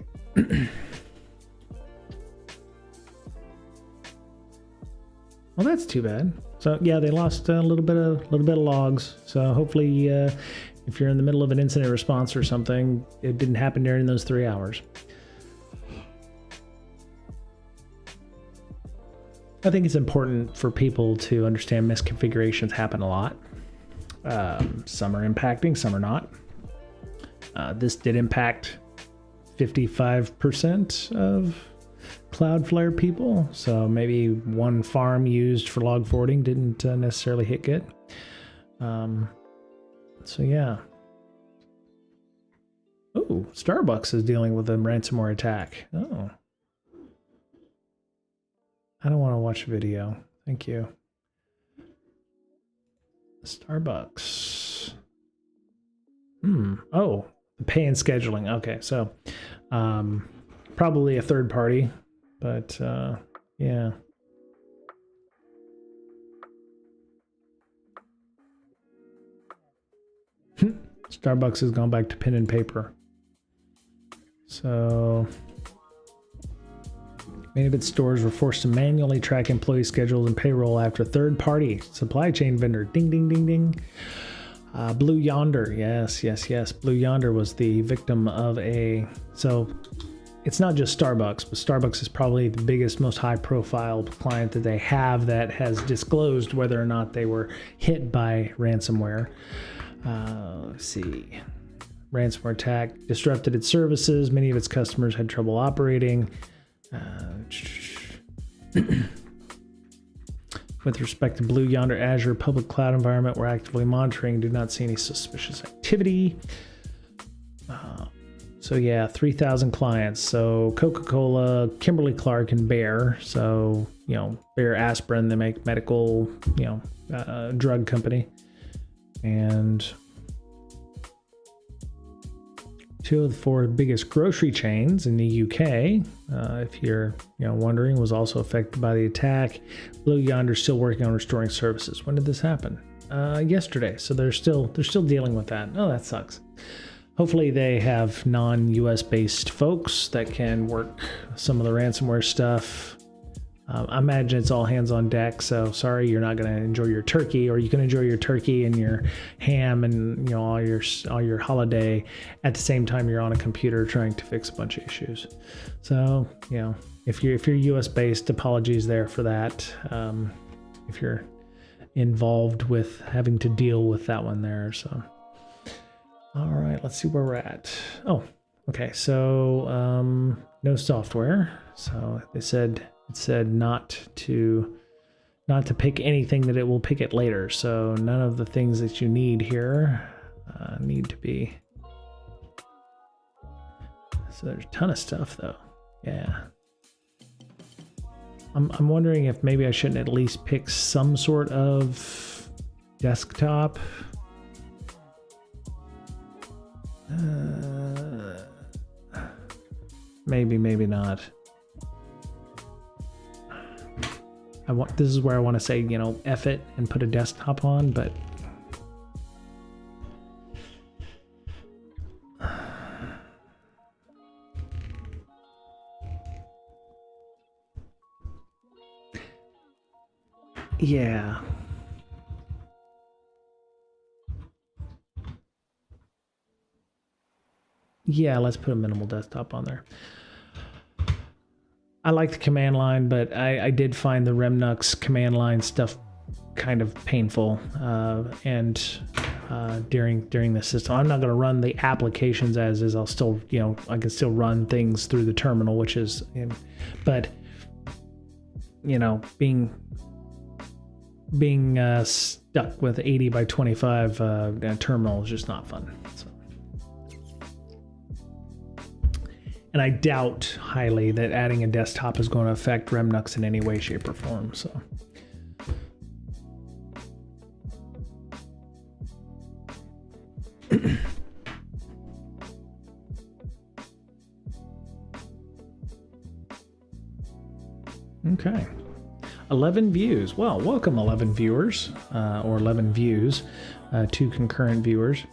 Well, that's too bad. So yeah, they lost a little bit of logs. So hopefully, if you're in the middle of an incident response or something, it didn't happen during those 3 hours. I think it's important for people to understand misconfigurations happen a lot. Some are impacting, some are not. This did impact 55% of Cloudflare people, so maybe one farm used for log forwarding didn't necessarily hit good. So yeah. Oh, Starbucks is dealing with a ransomware attack. Oh. I don't want to watch a video. Thank you. Starbucks. Oh, pay and scheduling. Okay, so probably a third party, but yeah. Starbucks has gone back to pen and paper. So many of its stores were forced to manually track employee schedules and payroll after third-party supply chain vendor. Ding, ding, ding, ding. Blue Yonder. Yes. Blue Yonder was the victim of so it's not just Starbucks, but Starbucks is probably the biggest, most high-profile client that they have that has disclosed whether or not they were hit by ransomware. Let's see. Ransomware attack disrupted its services. Many of its customers had trouble operating. With respect to Blue Yonder Azure public cloud environment, we're actively monitoring. Do not see any suspicious activity. So yeah, 3,000 clients. So Coca-Cola, Kimberly-Clark, and Bayer. So, Bayer Aspirin, they make medical, drug company. And 2 of the 4 biggest grocery chains in the UK, if you're wondering, was also affected by the attack. Blue Yonder is still working on restoring services. When did this happen? Yesterday. So they're still dealing with that. Oh, that sucks. Hopefully they have non-US based folks that can work some of the ransomware stuff. I imagine it's all hands on deck, so sorry you're not going to enjoy your turkey, or you can enjoy your turkey and your ham and all your holiday at the same time you're on a computer trying to fix a bunch of issues. So if you're US based, apologies there for that. If you're involved with having to deal with that one there, so all right, let's see where we're at. Oh, okay, so no software. So it said not to pick anything, that it will pick it later. So none of the things that you need here need to be. So there's a ton of stuff though. Yeah. I'm wondering if maybe I shouldn't at least pick some sort of desktop. Maybe not. This is where I want to say, F it and put a desktop on, but yeah. Yeah, let's put a minimal desktop on there. I like the command line, but I did find the Remnux command line stuff kind of painful during the system. I'm not going to run the applications as is. I'll still, I can still run things through the terminal, which is, but being stuck with 80 by 25 terminal is just not fun. So. And I doubt highly that adding a desktop is going to affect Remnux in any way, shape, or form. So, okay, 11 views. Well, welcome 11 viewers, or 11 views, 2 concurrent viewers.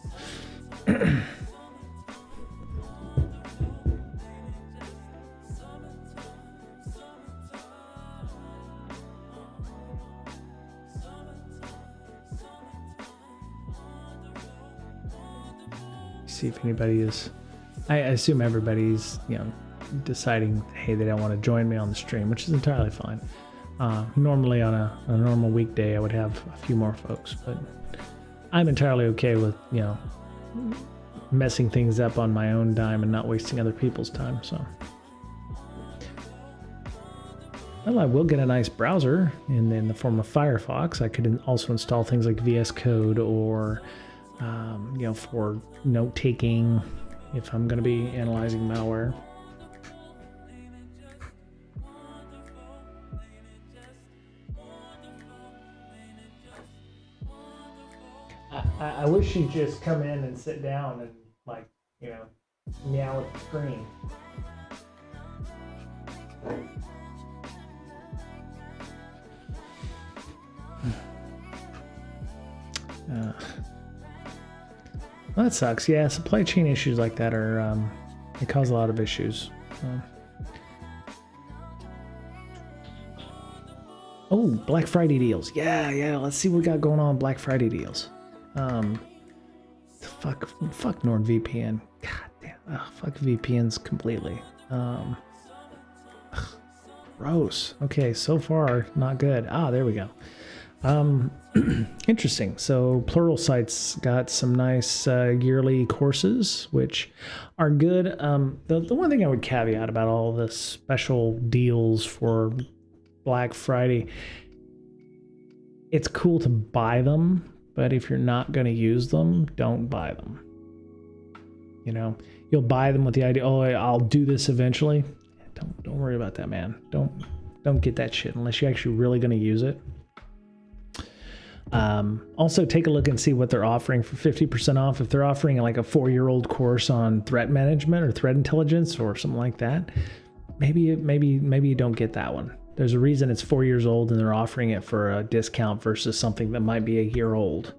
See if anybody is. I assume everybody's deciding, hey, they don't want to join me on the stream, which is entirely fine. Normally on a normal weekday I would have a few more folks, but I'm entirely okay with messing things up on my own dime and not wasting other people's time. So, well, I will get a nice browser in the form of Firefox. I could also install things like VS Code or for note taking if I'm going to be analyzing malware. I wish she'd just come in and sit down and meow at the screen. Well, that sucks. Yeah, supply chain issues like that are they cause a lot of issues. Oh, Black Friday deals. Yeah. Let's see what we got going on Black Friday deals. Fuck NordVPN. God damn. Fuck VPNs completely. Gross. Okay, so far not good. There we go. Interesting. So Pluralsight's got some nice yearly courses, which are good. The one thing I would caveat about all the special deals for Black Friday, it's cool to buy them, but if you're not going to use them, don't buy them. You know, you'll buy them with the idea, oh, I'll do this eventually. Don't worry about that, man. Don't get that shit unless you're actually really going to use it. Also, take a look and see what they're offering for 50% off. If they're offering like a 4-year-old course on threat management or threat intelligence or something like that, maybe you don't get that one. There's a reason it's 4 years old and they're offering it for a discount versus something that might be a year old.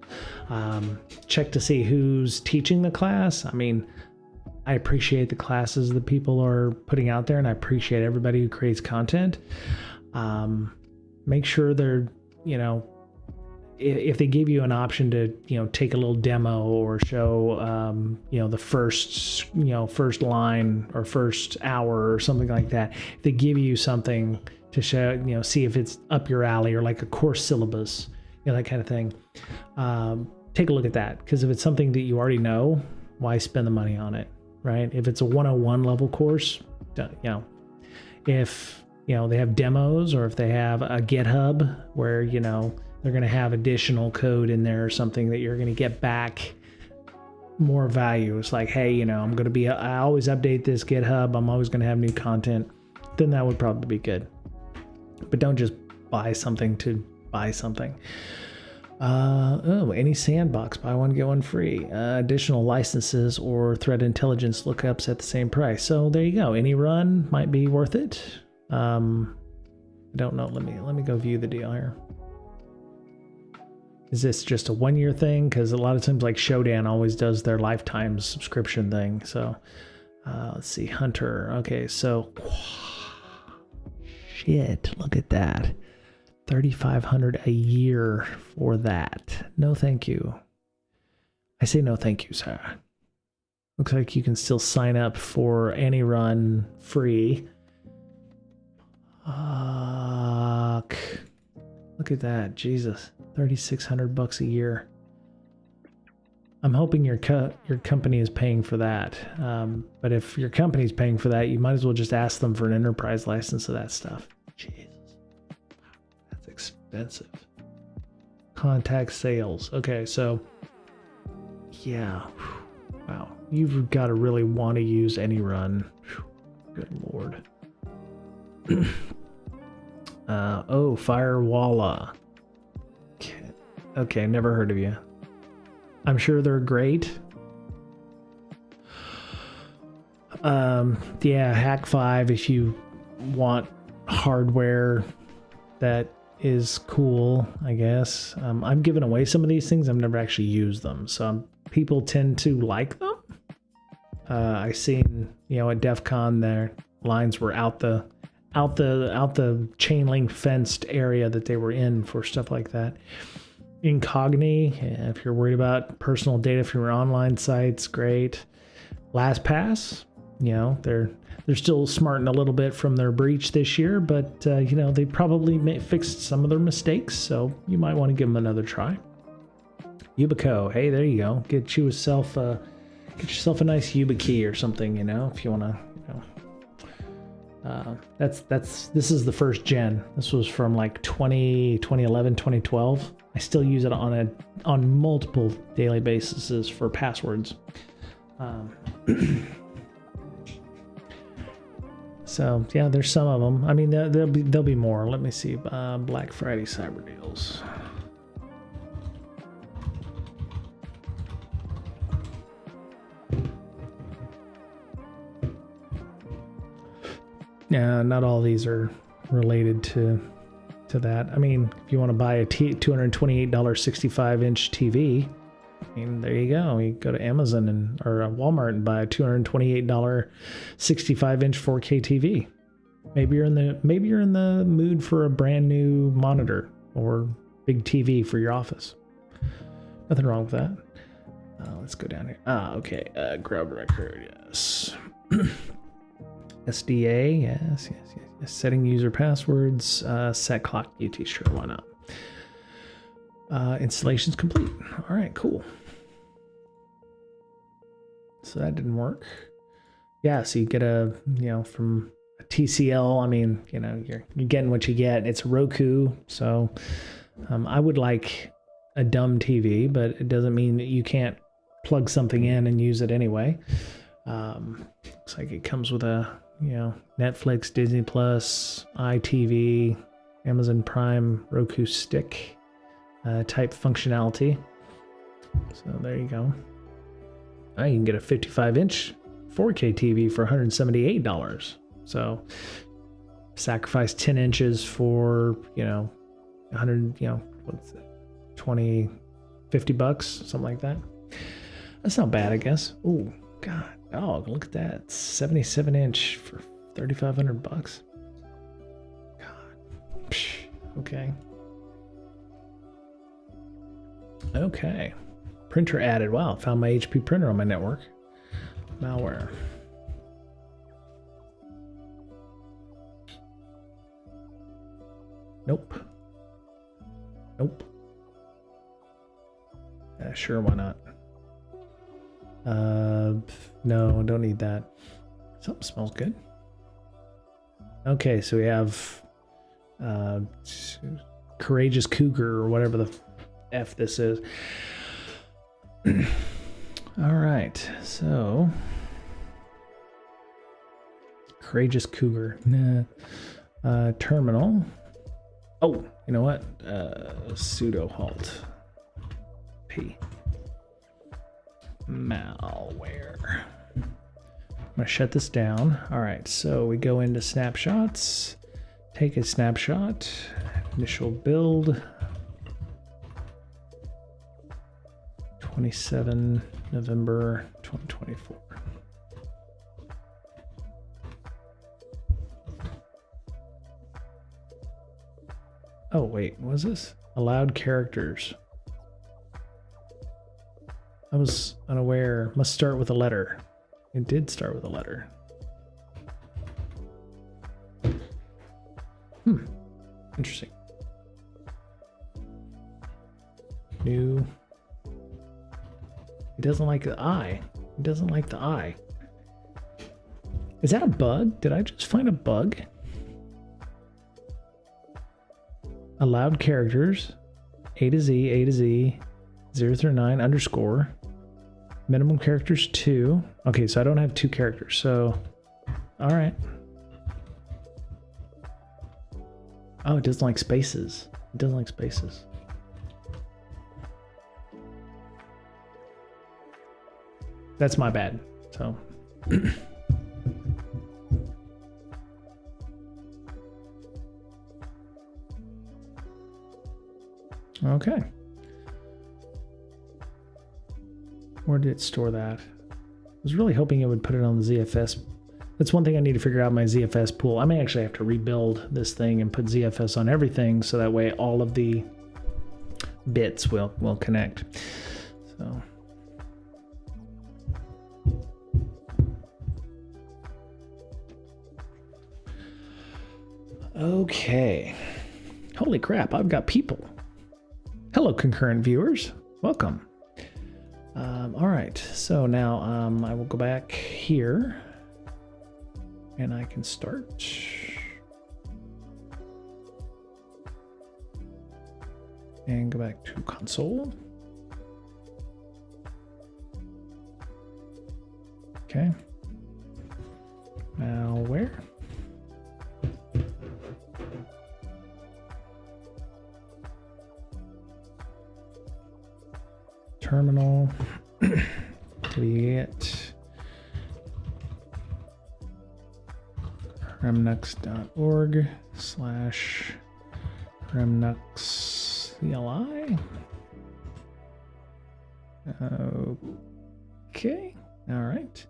Check to see who's teaching the class. I mean, I appreciate the classes that people are putting out there, and I appreciate everybody who creates content. Make sure they're, you know, if they give you an option to, you know, take a little demo or show, you know, the first line or first hour or something like that, if they give you something to show, you know, see if it's up your alley or like a course syllabus, you know, that kind of thing. Take a look at that, because if it's something that you already know, why spend the money on it, right? If it's a 101 level course, you know, if, you know, they have demos, or if they have a GitHub where, you know, they're going to have additional code in there or something that you're going to get back more value. It's like, hey, you know, I always update this GitHub. I'm always going to have new content. Then that would probably be good. But don't just buy something to buy something. Any sandbox, buy one, get one free. Additional licenses or threat intelligence lookups at the same price. So there you go. Any run might be worth it. I don't know. Let me go view the deal here. Is this just a 1-year thing? Because a lot of times, like Shodan always does their lifetime subscription thing. So let's see, Hunter. Okay, so shit, look at that, $3,500 a year for that. No, thank you. I say no, thank you, sir. Looks like you can still sign up for any run free. Fuck. Look at that, Jesus. $3,600 a year. I'm hoping your company is paying for that. But if your company's paying for that, you might as well just ask them for an enterprise license of that stuff. Jesus. That's expensive. Contact sales. Okay, so yeah. Wow. You've got to really want to use any run. Good Lord. Firewalla. Okay, never heard of you. I'm sure they're great. Yeah, Hack 5 if you want hardware that is cool, I guess. I've given away some of these things. I've never actually used them. So people tend to like them. I seen, you know, at DEF CON their lines were out the chain link fenced area that they were in for stuff like that. Incogni, if you're worried about personal data from your online sites, great. LastPass, you know, they're still smarting a little bit from their breach this year, but you know, they probably fixed some of their mistakes, so you might want to give them another try. Yubico, hey, there you go. Get yourself a nice YubiKey or something, you know, if you want to, you know. This is the first gen. This was from like 2011, 2012. I still use it on multiple daily bases for passwords. So yeah, there's some of them. I mean, there'll be more. Let me see. Black Friday cyber deals. Yeah, not all these are related to that. I mean, if you want to buy a $228 65-inch TV, I mean, there you go. You go to Amazon and or Walmart and buy a $228 65-inch 4K TV. Maybe you're in the mood for a brand new monitor or big TV for your office. Nothing wrong with that. Let's go down here. Okay. Grab record. Yes. SDA. Yes. Setting user passwords. Set clock duty. Sure. Why not? Installation's complete. All right. Cool. So that didn't work. Yeah. So you get from a TCL. I mean, you're getting what you get. It's Roku. So I would like a dumb TV, but it doesn't mean that you can't plug something in and use it anyway. Looks like it comes with a Netflix, Disney Plus, iTV, Amazon Prime, Roku stick type functionality. So there you go. You can get a 55-inch 4K TV for $178. So sacrifice 10 inches for 100, what's it, 20, $50, something like that. That's not bad, I guess. Oh God, dog, look at that, 77-inch for $3,500. God, psh, okay. Okay, printer added. Wow, found my HP printer on my network. Malware. Nope. Sure, why not? No, don't need that. Something smells good. Okay, so we have Courageous Cougar or whatever the F this is. All right, so Courageous Cougar. Terminal. Oh, you know what? Sudo halt. P. Malware. I'm gonna shut this down. All right, so we go into snapshots, take a snapshot, initial build, 27 November 2024. Oh wait, what was this? Allowed characters. I was unaware. Must start with a letter. It did start with a letter. Interesting. New. It doesn't like the I. It doesn't like the I. Is that a bug? Did I just find a bug? Allowed characters. A to Z, 0 through 9, underscore. Minimum characters 2. Okay, so I don't have 2 characters, so all right. Oh, it doesn't like spaces. It doesn't like spaces. That's my bad. So okay. Where did it store that? I was really hoping it would put it on the ZFS. That's one thing I need to figure out, my ZFS pool. I may actually have to rebuild this thing and put ZFS on everything so that way all of the bits will connect. So okay. Holy crap, I've got people. Hello, concurrent viewers. Welcome. All right, so now I will go back here and I can start. And go back to console. Okay. Malware. Terminal. Create remnux.org/remnux CLI. Okay. All right.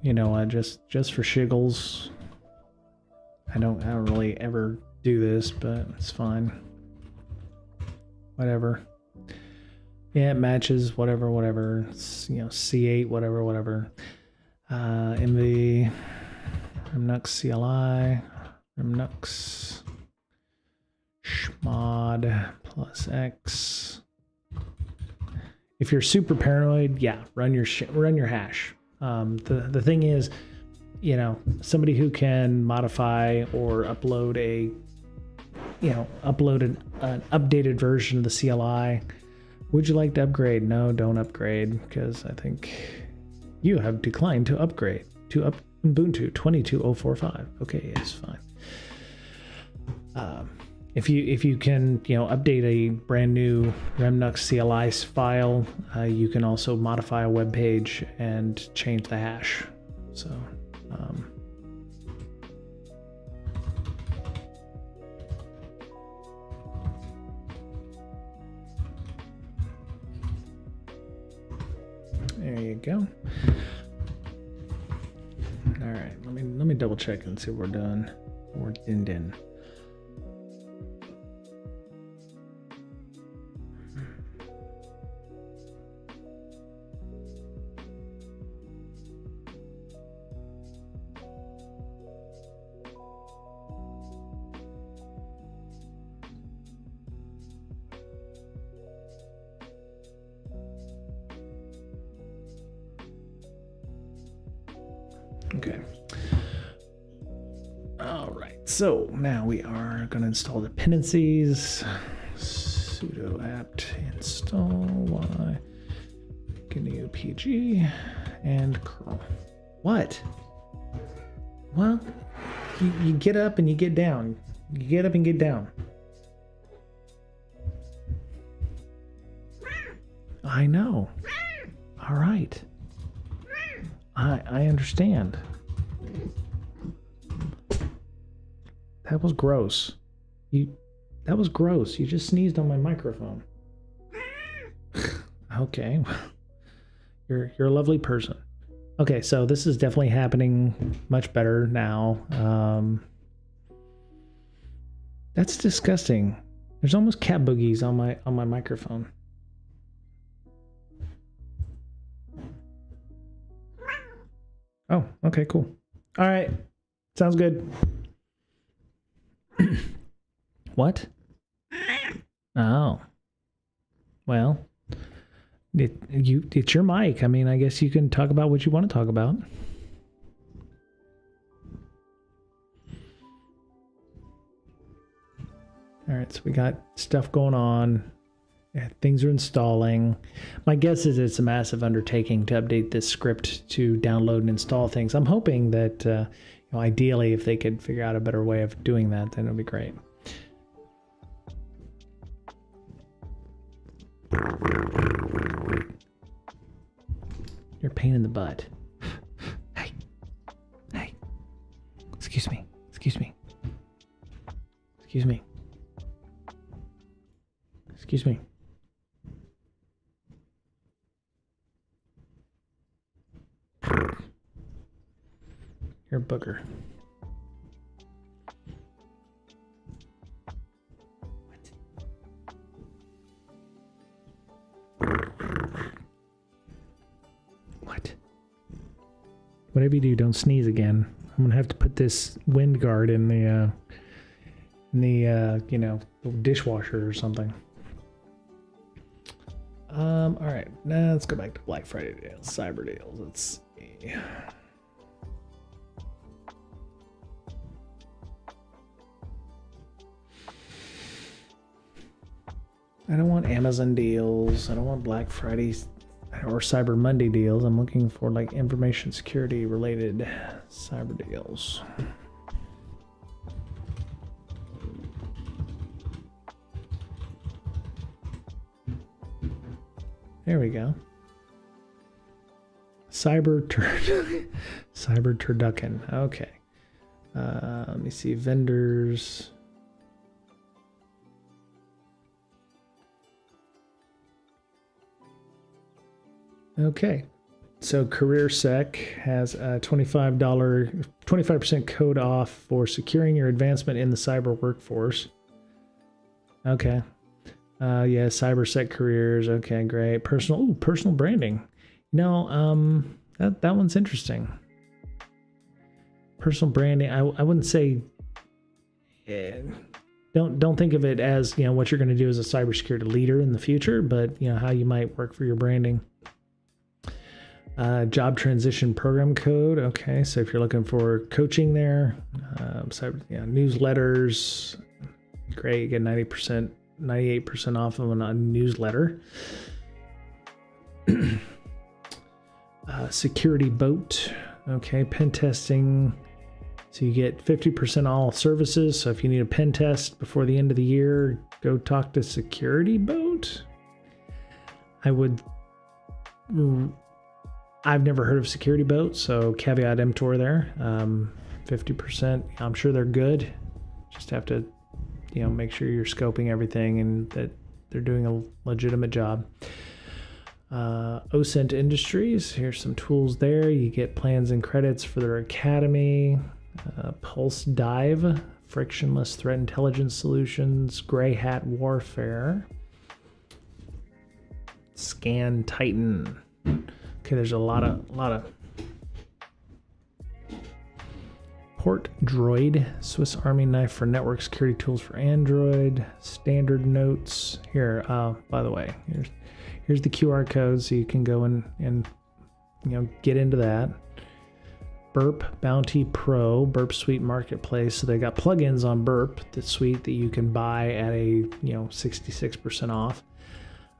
You know what? Just for shiggles. I don't really ever do this, but it's fine. Whatever. Yeah, it matches. Whatever. It's, you know, C8. Whatever. MV. Remnux CLI. Remnux. Schmod plus X. If you're super paranoid, yeah, run your hash. The thing is, you know, somebody who can modify or upload an updated version of the CLI. Would you like to upgrade? No, don't upgrade, because I think you have declined to upgrade to Ubuntu 22.045. Okay, it's fine. If you can, you know, update a brand new Remnux CLI file, you can also modify a web page and change the hash. So, there you go. All right, let me double check and see what we're doing. We're din. Okay. All right. So now we are going to install dependencies. Sudo apt install y GNU PG and curl. What? Well, you get up and you get down. You get up and get down. I know. All right. I understand. That was gross. That was gross. You just sneezed on my microphone. Okay. You're a lovely person. Okay, so this is definitely happening much better now. That's disgusting. There's almost cat boogies on my microphone. Oh, okay, cool. All right. Sounds good. What? Oh. Well, it's your mic. I mean, I guess you can talk about what you want to talk about. All right, so we got stuff going on. Things are installing. My guess is it's a massive undertaking to update this script to download and install things. I'm hoping that, you know, ideally, if they could figure out a better way of doing that, then it would be great. You're a pain in the butt. Hey. Excuse me. Excuse me. You're a booger. What? Whatever you do, don't sneeze again. I'm gonna have to put this wind guard in the you know, dishwasher or something. All right, now let's go back to Black Friday deals, Cyber deals. Let's see. I don't want Amazon deals. I don't want Black Friday or Cyber Monday deals. I'm looking for like information security related cyber deals. There we go. Cyber turducken. Okay. Let me see. Vendors. Okay. So CareerSec has a $25% code off for securing your advancement in the cyber workforce. Okay. Yeah, CyberSec careers. Okay, great. Personal branding. That one's interesting. Personal branding. I wouldn't say. Don't think of it as what you're going to do as a cybersecurity leader in the future, but how you might work for your branding. Job transition program code. Okay, so if you're looking for coaching there, newsletters, great. You get 98% off of a newsletter. Security boat. Okay, pen testing. So you get 50% all services. So if you need a pen test before the end of the year, go talk to Security Boat. I've never heard of Security Boat, so caveat emptor there. 50%, I'm sure they're good. Just have to, make sure you're scoping everything and that they're doing a legitimate job. OSINT Industries, here's some tools there. You get plans and credits for their academy. Pulse Dive, frictionless threat intelligence solutions. Gray Hat Warfare. Scan Titan. Okay, there's a lot of Port Droid, Swiss Army knife for network security tools for Android, standard notes. Here, by the way, here's the QR code so you can go and get into that. Burp Bounty Pro, Burp Suite Marketplace. So they got plugins on Burp, the suite that you can buy at a 66% off.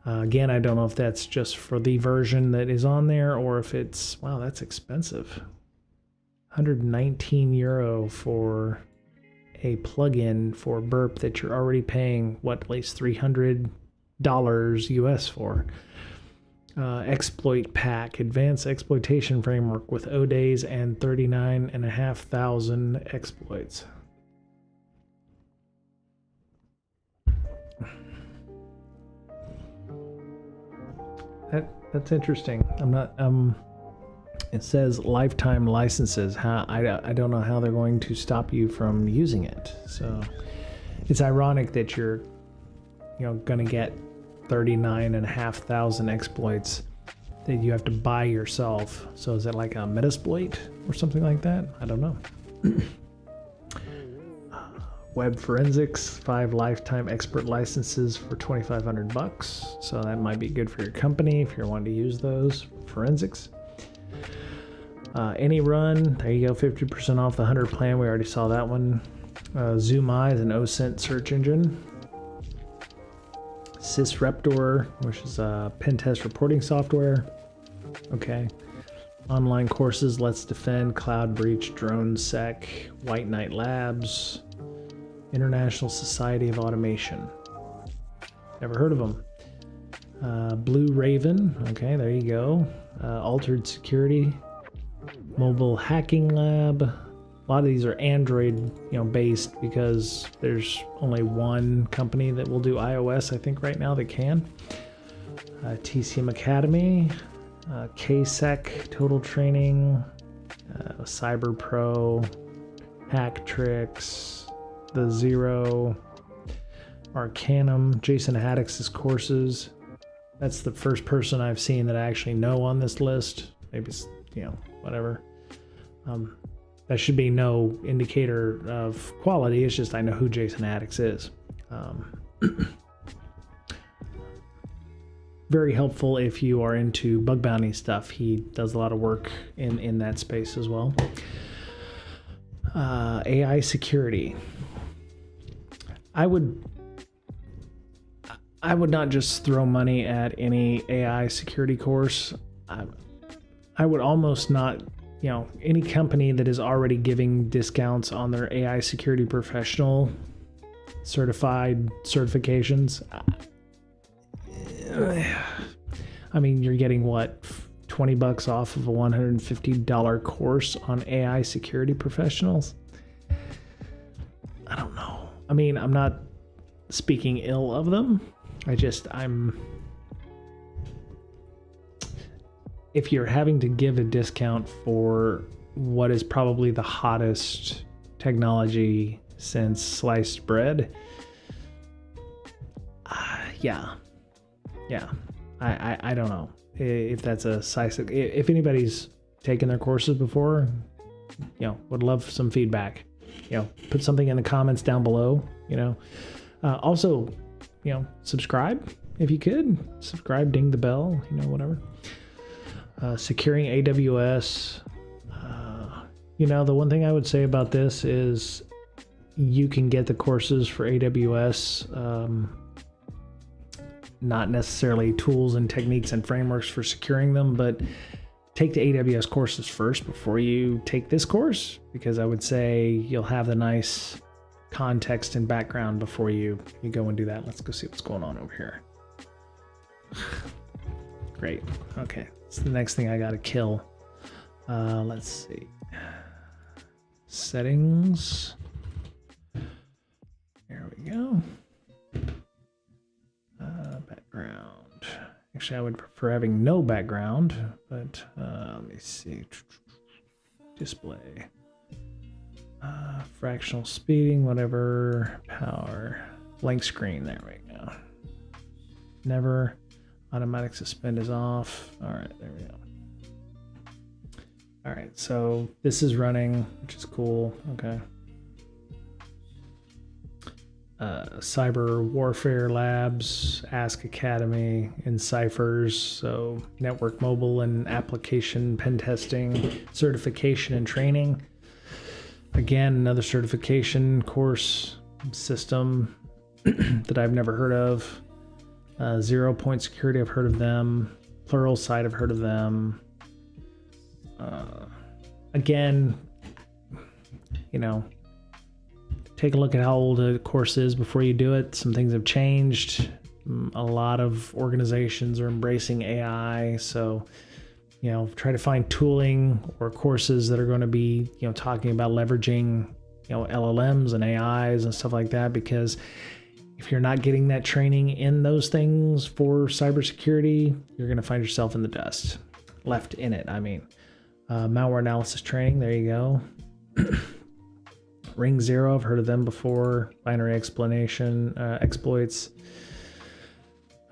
Again, I don't know if that's just for the version that is on there or if it's, wow, that's expensive. €119 for a plugin for Burp that you're already paying, at least $300 US for. Exploit Pack, Advanced Exploitation Framework with ODays and 39,500 exploits. That's interesting. I'm not. It says lifetime licenses. I don't know how they're going to stop you from using it. So it's ironic that you're, going to get 39,500 exploits that you have to buy yourself. So is it like a Metasploit or something like that? I don't know. Web Forensics, 5 lifetime expert licenses for $2,500. So that might be good for your company if you're wanting to use those forensics. Any Run, there you go, 50% off the 100 plan. We already saw that one. Zoom Eye is an OSINT search engine. Sysreptor, which is a pen test reporting software. Okay. Online courses, Let's Defend, Cloud Breach, DroneSec, White Knight Labs, International Society of Automation. Never heard of them. Blue Raven, okay, there you go. Altered Security, Mobile Hacking Lab. A lot of these are Android, based because there's only one company that will do iOS, I think, right now that can. TCM Academy, KSec Total Training, Cyber Pro, Hack Tricks, The Zero, Arcanum, Jason Haddix's courses. That's the first person I've seen that I actually know on this list. Maybe it's, whatever. That should be no indicator of quality. It's just I know who Jason Haddix is. Very helpful if you are into bug bounty stuff. He does a lot of work in that space as well. AI security. I would not just throw money at any AI security course. I would almost not, any company that is already giving discounts on their AI security professional certifications. I mean, you're getting what, $20 off of a $150 course on AI security professionals? I don't know. I mean, I'm not speaking ill of them. if you're having to give a discount for what is probably the hottest technology since sliced bread, yeah. I don't know if that's a size. If anybody's taken their courses before, would love some feedback. Put something in the comments down below. Also, subscribe if you could. Subscribe, ding the bell, whatever. Securing AWS. The one thing I would say about this is you can get the courses for AWS. Not necessarily tools and techniques and frameworks for securing them, but take the AWS courses first before you take this course, because I would say you'll have the nice context and background before you go and do that. Let's go see what's going on over here. Great. Okay. It's the next thing I got to kill. Let's see. Settings. There we go. Background. Actually, I would prefer having no background, but let me see. Display. Fractional speeding, whatever. Power. Blank screen. There we go. Never. Automatic suspend is off. All right, there we go. All right, so this is running, which is cool. Okay. Cyber Warfare Labs, Ask Academy, Enciphers, so network, mobile, and application pen testing, certification and training. Again, another certification course system that I've never heard of. 0 Point Security, I've heard of them. Pluralsight, I've heard of them. Again, take a look at how old a course is before you do it. Some things have changed. A lot of organizations are embracing AI. So, try to find tooling or courses that are going to be, talking about leveraging, LLMs and AIs and stuff like that. Because if you're not getting that training in those things for cybersecurity, you're going to find yourself in the dust. Left in it, I mean. Malware analysis training, there you go. Ring Zero, I've heard of them before. Binary explanation, exploits.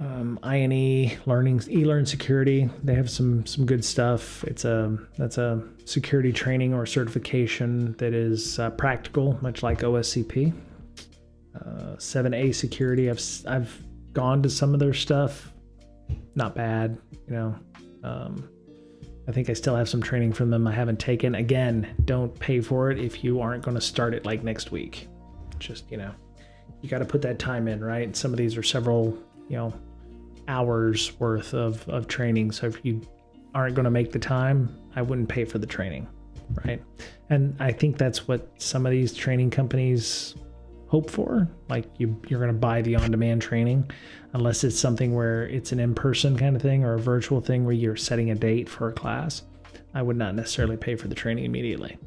INE, eLearn security. They have some good stuff. That's a security training or certification that is practical, much like OSCP. 7A security. I've gone to some of their stuff. Not bad, I think I still have some training from them I haven't taken. Again, don't pay for it if you aren't going to start it like next week. Just, you got to put that time in, right? Some of these are several, hours worth of training. So if you aren't going to make the time, I wouldn't pay for the training, right? And I think that's what some of these training companies hope for. Like you're going to buy the on-demand training, unless it's something where it's an in-person kind of thing or a virtual thing where you're setting a date for a class. I would not necessarily pay for the training immediately,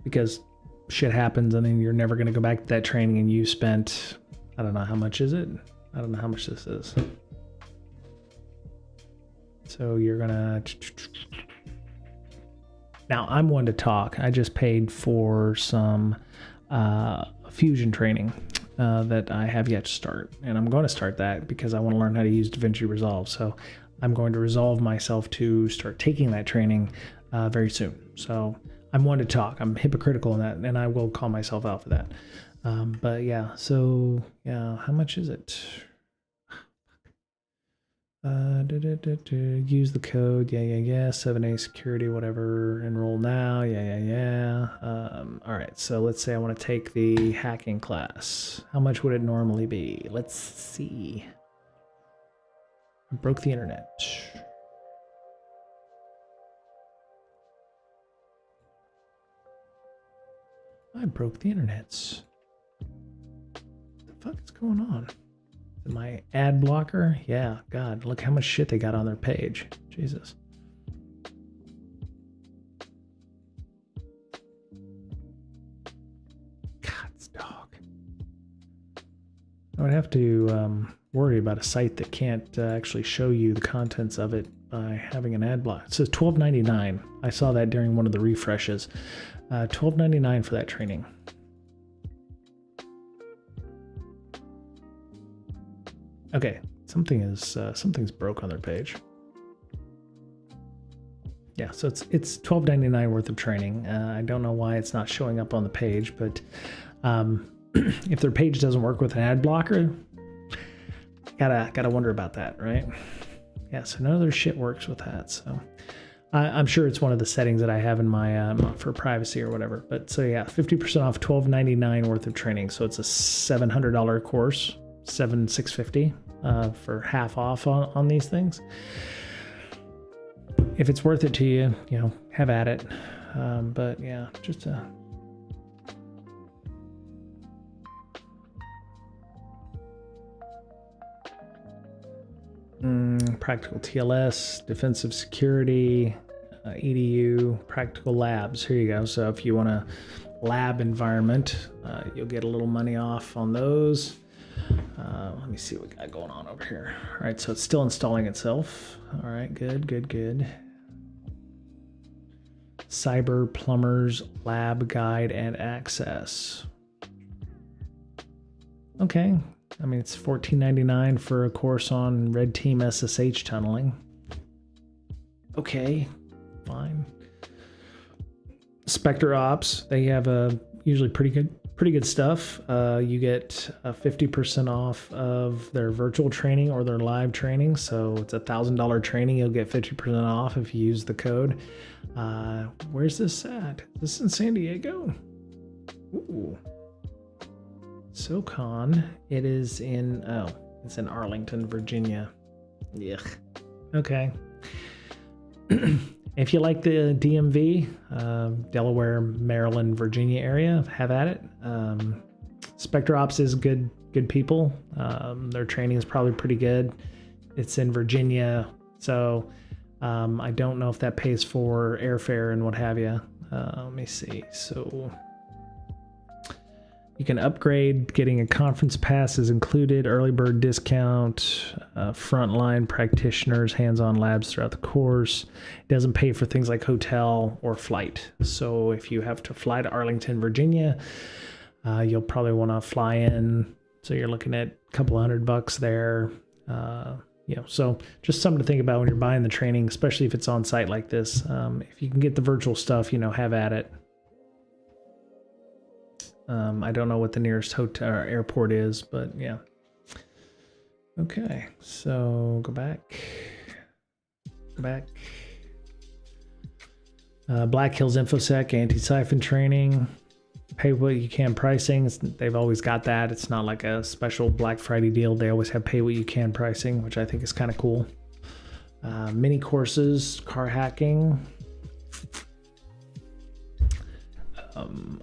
because shit happens and then you're never going to go back to that training and you spent, I don't know how much is it? I don't know how much this is. So you're gonna, now I'm one to talk. I just paid for some Fusion training that I have yet to start. And I'm going to start that because I want to learn how to use DaVinci Resolve. So I'm going to resolve myself to start taking that training very soon. So I'm one to talk. I'm hypocritical in that, and I will call myself out for that. But yeah, so yeah, how much is it? Use the code, yeah, 7A security, whatever, enroll now, yeah. All right, so let's say I want to take the hacking class. How much would it normally be? Let's see. I broke the internet. I broke the internet. What the fuck is going on? My ad blocker? Yeah, God, look how much shit they got on their page. Jesus. God's dog. I would have to worry about a site that can't actually show you the contents of it by having an ad block. It says $12.99. I saw that during one of the refreshes. $12.99 for that training. Okay, something's broke on their page. Yeah, so it's $12.99 worth of training. I don't know why it's not showing up on the page, but if their page doesn't work with an ad blocker, gotta wonder about that, right? Yeah, so none of their shit works with that. So I'm sure it's one of the settings that I have in my for privacy or whatever. But so yeah, 50% off $12.99 worth of training. So it's a $700 course, $650 for half off on these things. If it's worth it to you, you know, have at it. But yeah, just practical TLS, defensive security, EDU, practical labs. Here you go. So if you want a lab environment, you'll get a little money off on those. Let me see what we got going on over here. All right, so it's still installing itself. All right, good. Cyber Plumbers Lab Guide and Access. Okay, I mean, it's $14.99 for a course on Red Team SSH tunneling. Okay, fine. Spectre Ops, they have usually pretty good stuff. You get 50% off of their virtual training or their live training. So it's $1,000 training. You'll get 50% off if you use the code. Where's this at? This is in San Diego. Ooh. SoCon. It is in, it's in Arlington, Virginia. Yuck. Okay. If you like the DMV, Delaware, Maryland, Virginia area, have at it. Spectre Ops is good people. Their training is probably pretty good. It's in Virginia, so I don't know if that pays for airfare and what have you. Let me see. So you can upgrade. Getting a conference pass is included. Early bird discount. Frontline practitioners, hands-on labs throughout the course. It doesn't pay for things like hotel or flight. So if you have to fly to Arlington, Virginia, you'll probably want to fly in. So you're looking at a couple $100 there. You know, so just something to think about when you're buying the training, especially if it's on site like this. If you can get the virtual stuff, you know, have at it. I don't know what the nearest hotel or airport is, but yeah. Okay, so go back. Black Hills InfoSec anti-siphon training. Pay what you can pricing. They've always got that. It's not like a special Black Friday deal. They always have pay what you can pricing, which I think is kind of cool. Mini courses, car hacking.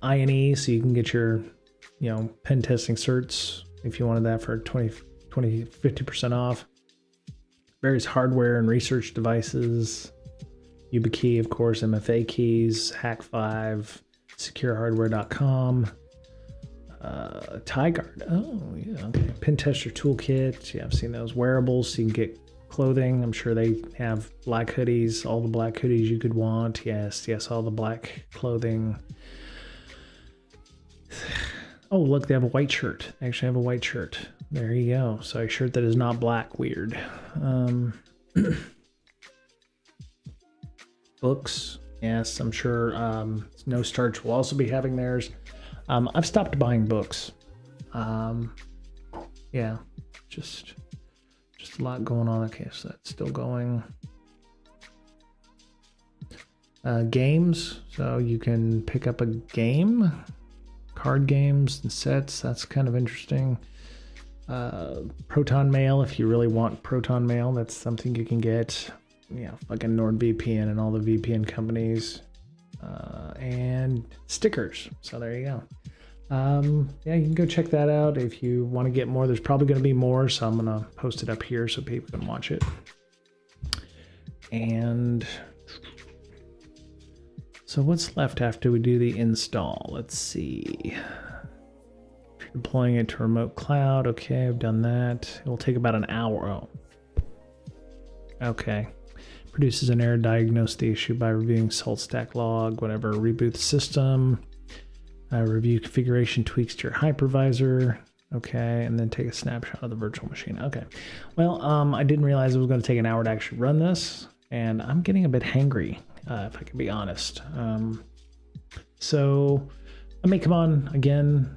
INE, so you can get your, you know, pen testing certs if you wanted that for 50% off. Various hardware and research devices. YubiKey, of course, MFA keys, Hack5, SecureHardware.com, TieGuard. Oh, yeah, okay. Pen tester toolkit. Yeah, I've seen those. Wearables, so you can get clothing. I'm sure they have black hoodies, all the black hoodies you could want. Yes, all the black clothing. Oh, look, they have a white shirt. I actually have a white shirt. There you go. So a shirt that is not black. Weird. Books. Yes, I'm sure No Starch will also be having theirs. I've stopped buying books. Yeah, just a lot going on. Okay, so that's still going. Games. So you can pick up a game. Card games and sets, that's kind of interesting. Proton Mail, if you really want Proton Mail, that's something you can get. Yeah, fucking NordVPN and all the VPN companies. And stickers, so there you go. Yeah, you can go check that out if you want to get more. There's probably going to be more, so I'm going to post it up here so people can watch it. And so what's left after we do the install? Let's see. deploying it to remote cloud. Okay, I've done that. It will take about an hour. Oh. Okay. Produces an error, diagnose the issue by reviewing salt stack log, whatever, reboot the system, review configuration tweaks to your hypervisor. Okay, and then take a snapshot of the virtual machine. Okay, well, I didn't realize it was going to take an hour to actually run this, and I'm getting a bit hangry, if I can be honest. So I may come on again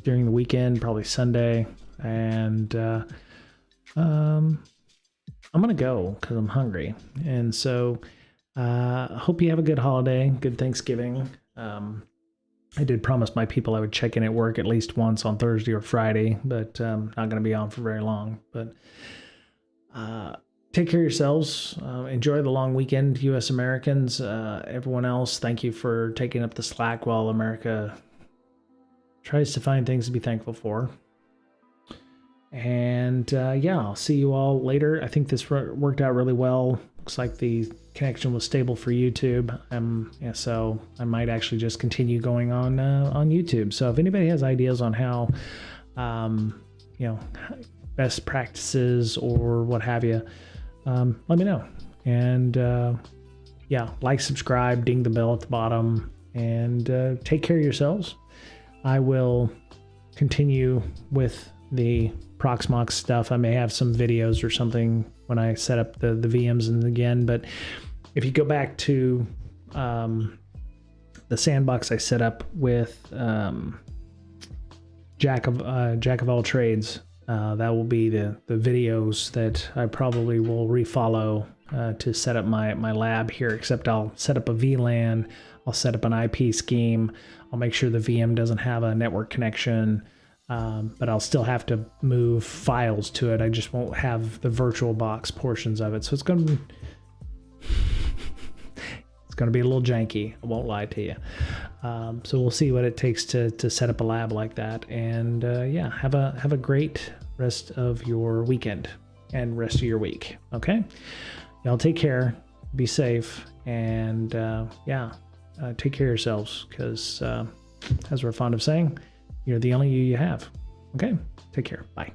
during the weekend, probably Sunday, and I'm gonna go because I'm hungry. And so hope you have a good holiday, good Thanksgiving. I did promise my people I would check in at work at least once on Thursday or Friday, but not gonna be on for very long. But take care of yourselves. Enjoy the long weekend, US Americans. Everyone else, thank you for taking up the slack while America tries to find things to be thankful for. And yeah, I'll see you all later. I think this worked out really well. Looks like the connection was stable for YouTube. Yeah, so I might actually just continue going on YouTube. So if anybody has ideas on how, you know, best practices or what have you, let me know. And yeah, like, subscribe, ding the bell at the bottom, and take care of yourselves. I will continue with the Proxmox stuff. I may have some videos or something when I set up the VMs and again, but if you go back to the sandbox I set up with Jack of all trades, that will be the videos that I probably will refollow to set up my lab here, except I'll set up a VLAN, I'll set up an IP scheme, I'll make sure the VM doesn't have a network connection, but I'll still have to move files to it. I just won't have the VirtualBox portions of it. So it's going to be a little janky. I won't lie to you. So we'll see what it takes to set up a lab like that. And yeah, have a great rest of your weekend and rest of your week. Okay, y'all take care, be safe, and yeah, take care of yourselves, because as we're fond of saying, you're the only you have. Okay, take care. Bye.